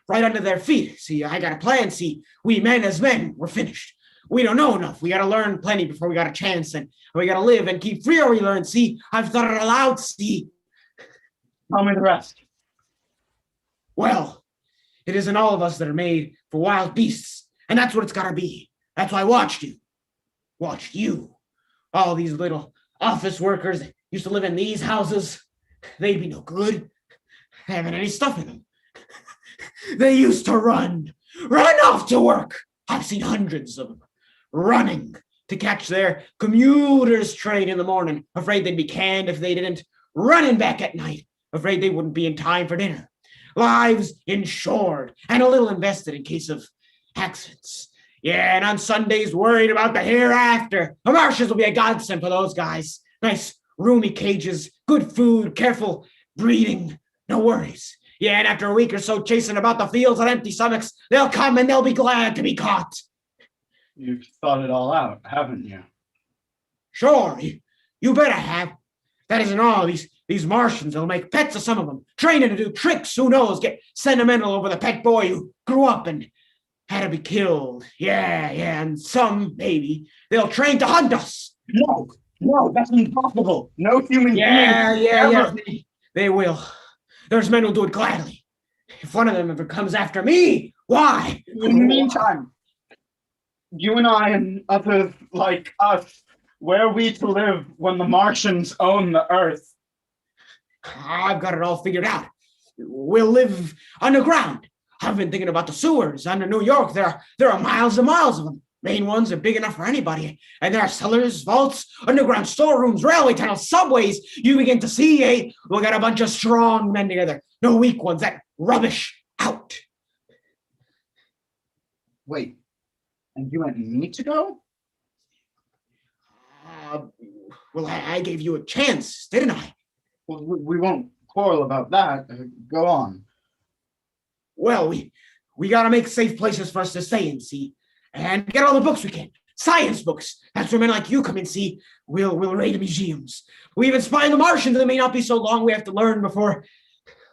Right under their feet. See, I got a plan. See, we men as men, we're finished. We don't know enough. We got to learn plenty before we got a chance. And we got to live and keep free or we learn. See, I've thought it aloud. See. Tell me the rest. Well, it isn't all of us that are made for wild beasts, and that's what it's got to be. That's why I watched you. All these little office workers that used to live in these houses, they'd be no good. They haven't any stuff in them. They used to run off to work. I've seen hundreds of them running to catch their commuter's train in the morning, afraid they'd be canned if they didn't, running back at night, afraid they wouldn't be in time for dinner. Lives insured and a little invested in case of accidents. Yeah, and on Sundays worried about the hereafter. The Martians will be a godsend for those guys. Nice roomy cages, good food, careful breeding, no worries. Yeah, and after a week or so chasing about the fields on empty stomachs, they'll come and they'll be glad to be caught. You've thought it all out, haven't you? Sure, you better have. That isn't all. These Martians will make pets of some of them, train them to do tricks. Who knows? Get sentimental over the pet boy who grew up and had to be killed. Yeah, and some, maybe, they'll train to hunt us. No, that's impossible. No human being. Yeah. They will. There's men who'll do it gladly. If one of them ever comes after me, why? In the meantime, you and I and others like us, where are we to live when the Martians own the Earth? I've got it all figured out. We'll live underground. I've been thinking about the sewers under New York. There are miles and miles of them. Main ones are big enough for anybody. And there are cellars, vaults, underground storerooms, railway tunnels, subways. You begin to see, we got a bunch of strong men together. No weak ones. That rubbish out. Wait, and you want me to go? Well, I gave you a chance, didn't I? Well, we won't quarrel about that. Go on. Well, we got to make safe places for us to stay in, see? And get all the books we can. Science books. That's where men like you come in, see? We'll raid museums. We even spy on the Martians. It may not be so long we have to learn before.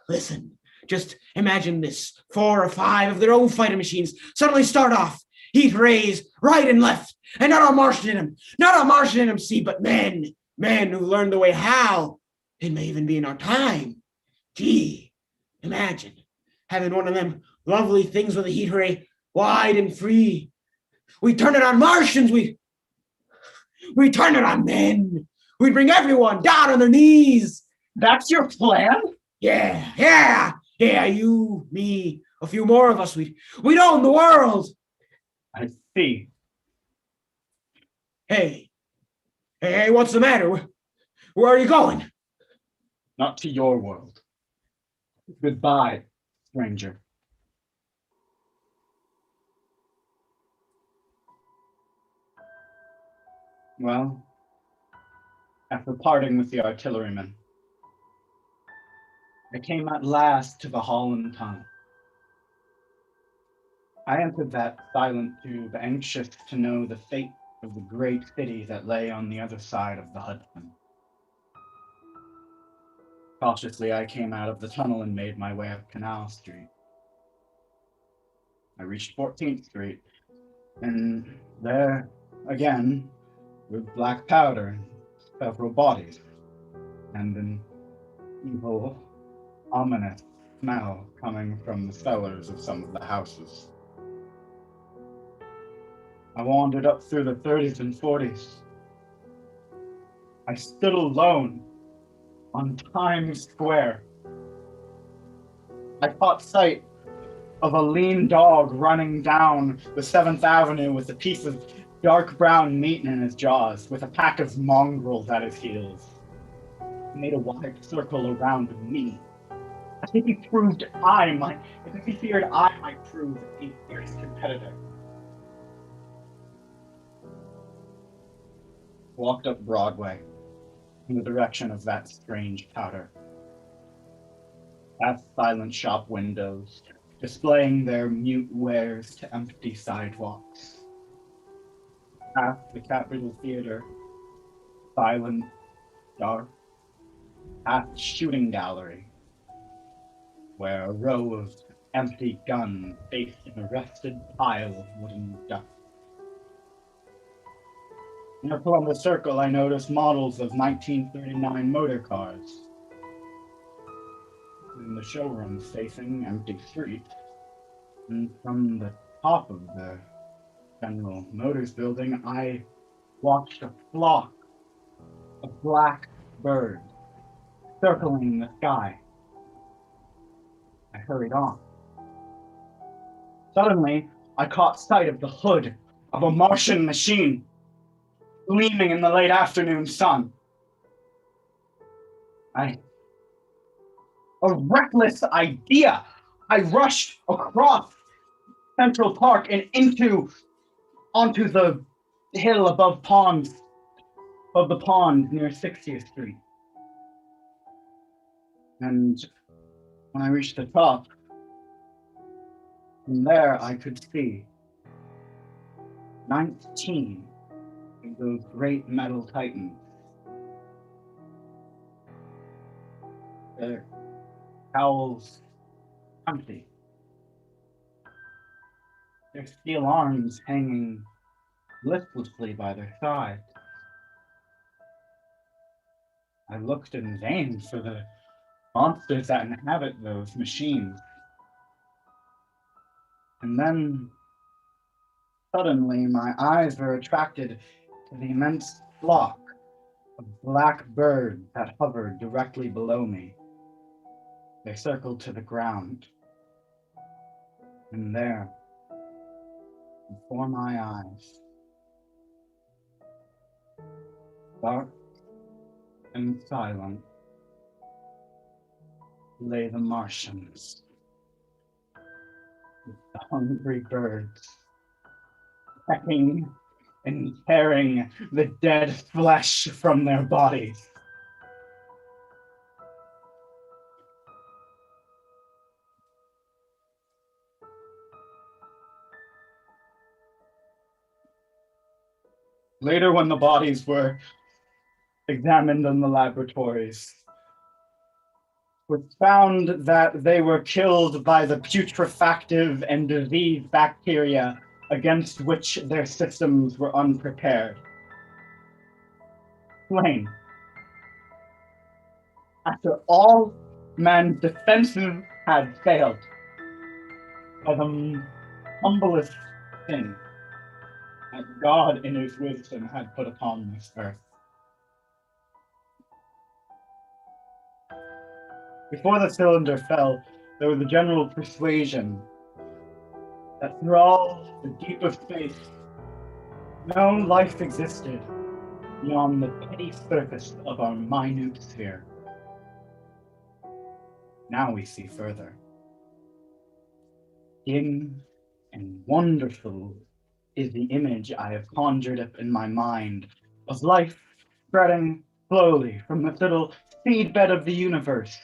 Listen, just imagine this. 4 or 5 of their own fighter machines suddenly start off. Heat rays right and left. And not a Martian in them. Not a Martian in them, see, but men. Men who learned the way how. It may even be in our time. Gee, imagine having one of them lovely things with a heat ray wide and free. We turn it on Martians. We turn it on men. We bring everyone down on their knees. That's your plan? Yeah. You, me, a few more of us. We'd own the world. I see. Hey, what's the matter? Where are you going? Not to your world. Goodbye, stranger. Well, after parting with the artilleryman, I came at last to the hall and tunnel. I entered that silent tube, anxious to know the fate of the great city that lay on the other side of the Hudson. Cautiously, I came out of the tunnel and made my way up Canal Street. I reached 14th Street, and there, again, with black powder and several bodies, and an evil, ominous smell coming from the cellars of some of the houses. I wandered up through the 30s and 40s. I stood alone on Times Square. I caught sight of a lean dog running down the 7th Avenue with a piece of dark brown meat in his jaws, with a pack of mongrels at his heels. He made a wide circle around me. I think he feared I might prove a fierce competitor. Walked up Broadway in the direction of that strange powder. Past silent shop windows, displaying their mute wares to empty sidewalks. Past the Capitol Theater, silent, dark. Past shooting gallery, where a row of empty guns faced an arrested pile of wooden dust. Near Columbus Circle, I noticed models of 1939 motor cars. In the showroom facing empty street, and from the top of the General Motors building, I watched a flock of black birds circling the sky. I hurried on. Suddenly, I caught sight of the hood of a Martian machine, gleaming in the late afternoon sun. A reckless idea. I rushed across Central Park and onto the hill above the pond near 60th Street. And when I reached the top, from there I could see 19 of those great metal titans. Their cowls empty. Their steel arms hanging listlessly by their sides. I looked in vain for the monsters that inhabit those machines. And then, suddenly, my eyes were attracted to the immense flock of black birds that hovered directly below me. They circled to the ground. And there, before my eyes, dark and silent, lay the Martians, with the hungry birds, pecking and tearing the dead flesh from their bodies. Later, when the bodies were examined in the laboratories, it was found that they were killed by the putrefactive and disease bacteria against which their systems were unprepared. Plain. After all man's defenses had failed, by the humblest sin that God in his wisdom had put upon this earth. Before the cylinder fell, there was a general persuasion that through all the deep of space, no life existed beyond the petty surface of our minute sphere. Now we see further. Dim and wonderful is the image I have conjured up in my mind of life spreading slowly from the little seedbed of the universe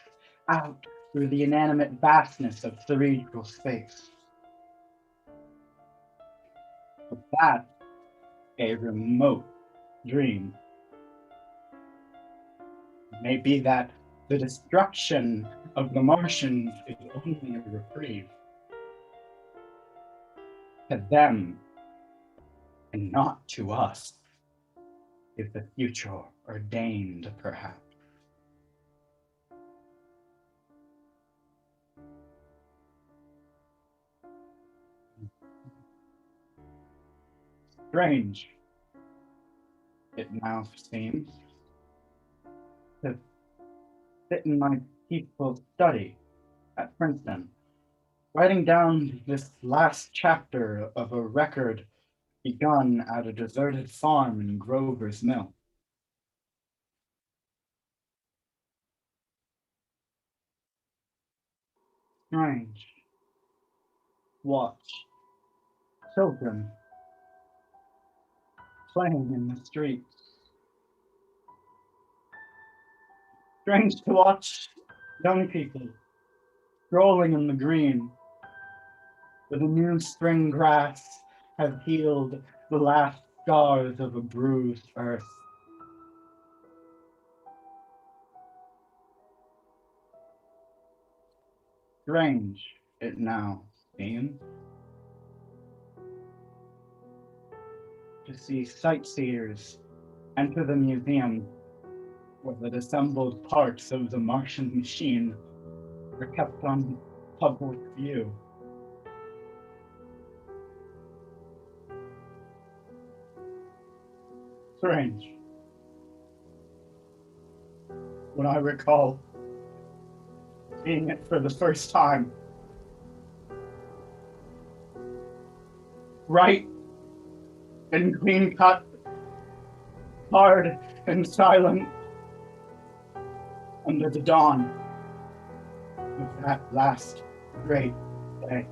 out through the inanimate vastness of cerebral space. But that's a remote dream. It may be that the destruction of the Martians is only a reprieve. To them, and not to us, is the future ordained, perhaps. Strange, it now seems, to sit in my peaceful study at Princeton, writing down this last chapter of a record begun at a deserted farm in Grover's Mill. Strange. Watch children playing in the streets. Strange to watch young people strolling in the green, where the new spring grass has healed the last scars of a bruised earth. Strange it now seems to see sightseers enter the museum where the disassembled parts of the Martian machine were kept on public view. Strange. When I recall seeing it for the first time, right and clean cut, hard and silent, under the dawn of that last great day.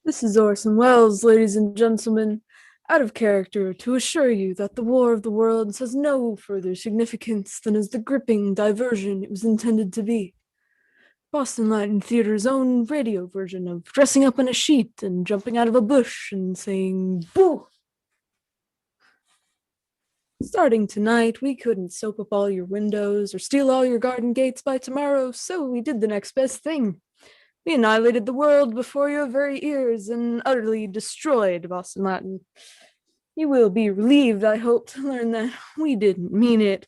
This is Orson Welles, ladies and gentlemen, out of character to assure you that the War of the Worlds has no further significance than as the gripping diversion it was intended to be. Boston Latin Theater's own radio version of dressing up in a sheet and jumping out of a bush and saying, "Boo!" Starting tonight, we couldn't soap up all your windows or steal all your garden gates by tomorrow, so we did the next best thing. We annihilated the world before your very ears and utterly destroyed Boston Latin. You will be relieved, I hope, to learn that we didn't mean it,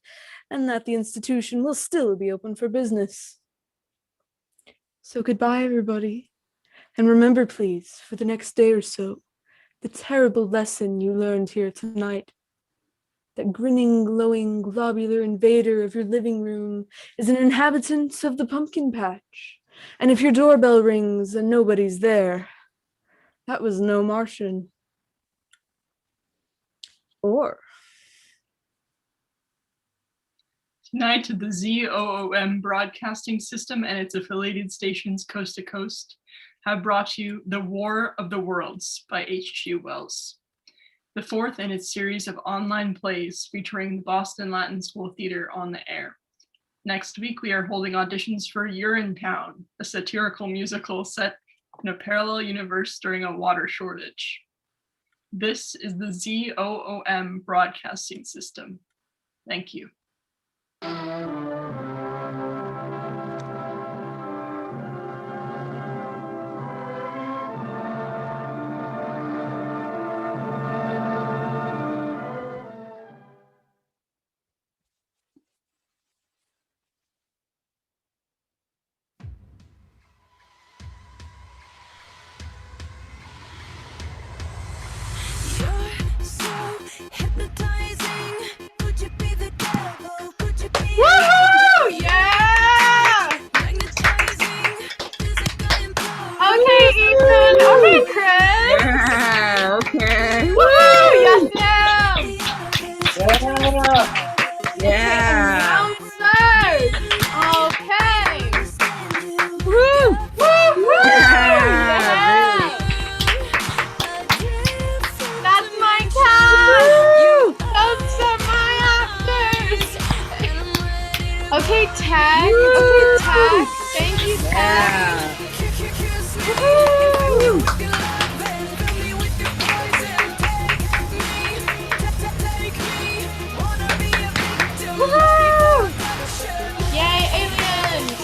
and that the institution will still be open for business. So goodbye, everybody. And remember, please, for the next day or so, the terrible lesson you learned here tonight. That grinning, glowing, globular invader of your living room is an inhabitant of the pumpkin patch. And if your doorbell rings and nobody's there, that was no Martian. Or tonight, the ZOOM broadcasting system and its affiliated stations coast to coast have brought you The War of the Worlds by H.G. Wells, the fourth in its series of online plays featuring the Boston Latin School Theater on the air. Next week, we are holding auditions for Urinetown, a satirical musical set in a parallel universe during a water shortage. This is the ZOOM broadcasting system. Thank you. Woohoo! Yeah! Okay, Ethan. Okay, Chris. Yeah, okay. Woo! Yes, ma'am. Yeah. Announcers. Okay. Woo! Woo! Woo! Yeah. That's my cast. Those are my actors. Okay, Tag. Okay, Tag. Thank you Nice, Pat. Yay, aliens!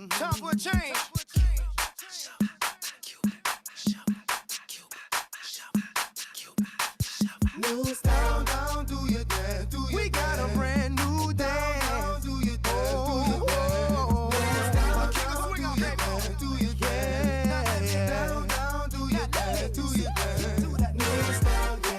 Time for a change. News down, down, do your dance, do your We got a brand new dance. Down, do your dance, do your dance. Down, kick a swing out, baby. Do your dance. Down, down, do your dance, do your dance.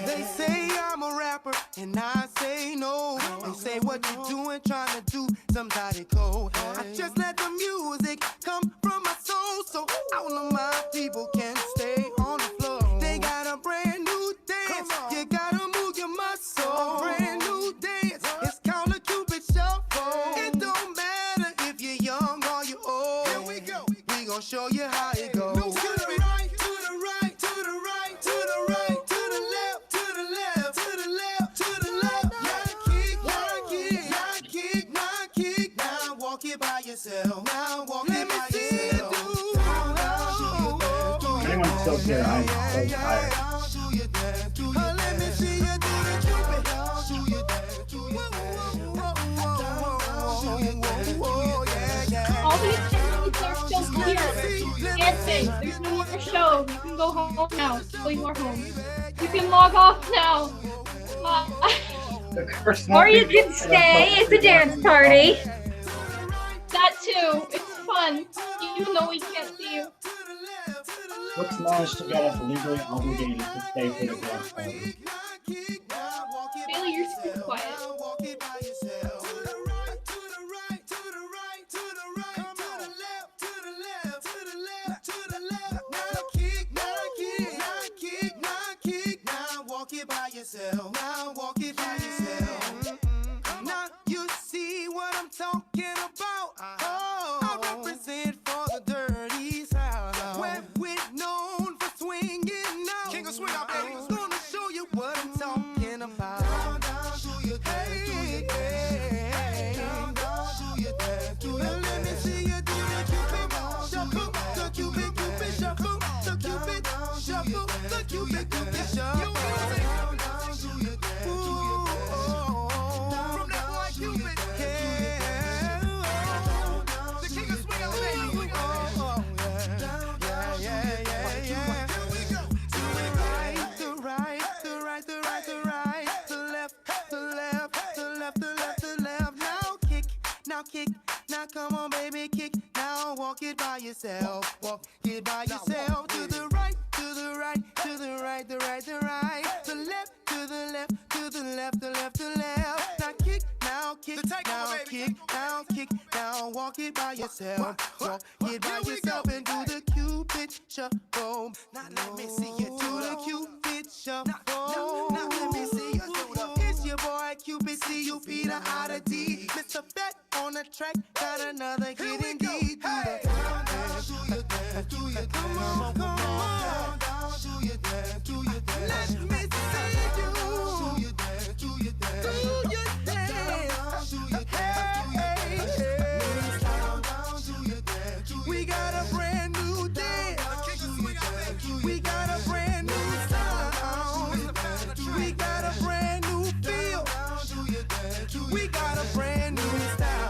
They say I'm a rapper, and I say no. They say what you doing, trying to do somebody cold. I just let the music come from my soul, so all of my people can stay on the floor. They got a brand new dance. You gotta move your muscle. A brand new dance. It's called a Cupid Shuffle. It don't matter if you're young or you're old. Here we go. We gon' show you how it goes. To the right, to the right, to the right, to the right, to the left, to the left, to the left, to the left. Yeah, kick, yeah, kick, yeah, kick, yeah, kick. Now walk it by yourself. Now walk it by yourself. Anyone still here? I'm so tired. Let me see you do the Cupid. All these kids are still here. Dancing. There's no more show. You can go home now. So you are home. You can log off now. Or you can stay. It's a dance party. That too. It's fun. Even though we can't see you. What's managed to get us legally obligated to stay for the dance party? Bailey, you're super quiet. Now walk it by yourself. Now you see what I'm talking about. Oh, I represent for the dirty south, where we're known for swinging out. King of swing out, baby. I'm gonna show you what I'm talking about. Down, down, do your dance, do your dance. Down, down, do your dance, Now come on, baby, kick. Now walk it by yourself. Walk it by yourself. To the right, to the right, to the right, the right, the right. To the left, to the left, to the left, the left, the left. Now kick, now kick, now kick, now kick. Now walk it by yourself. Walk it by yourself and do the Cupid shuffle. Now let me see you do the Cupid shuffle. Now let me see you do the. It's your boy Cupid, C-U-P, the I-D. Mr. Fat on the track, got another hit indeed. Do the dance, do your dance, come on, come on. Do your dance, do your dance. Let me see you. Do your dance, do your dance. Do your dance. Do your dance, do your dance. We got a brand new dance. We got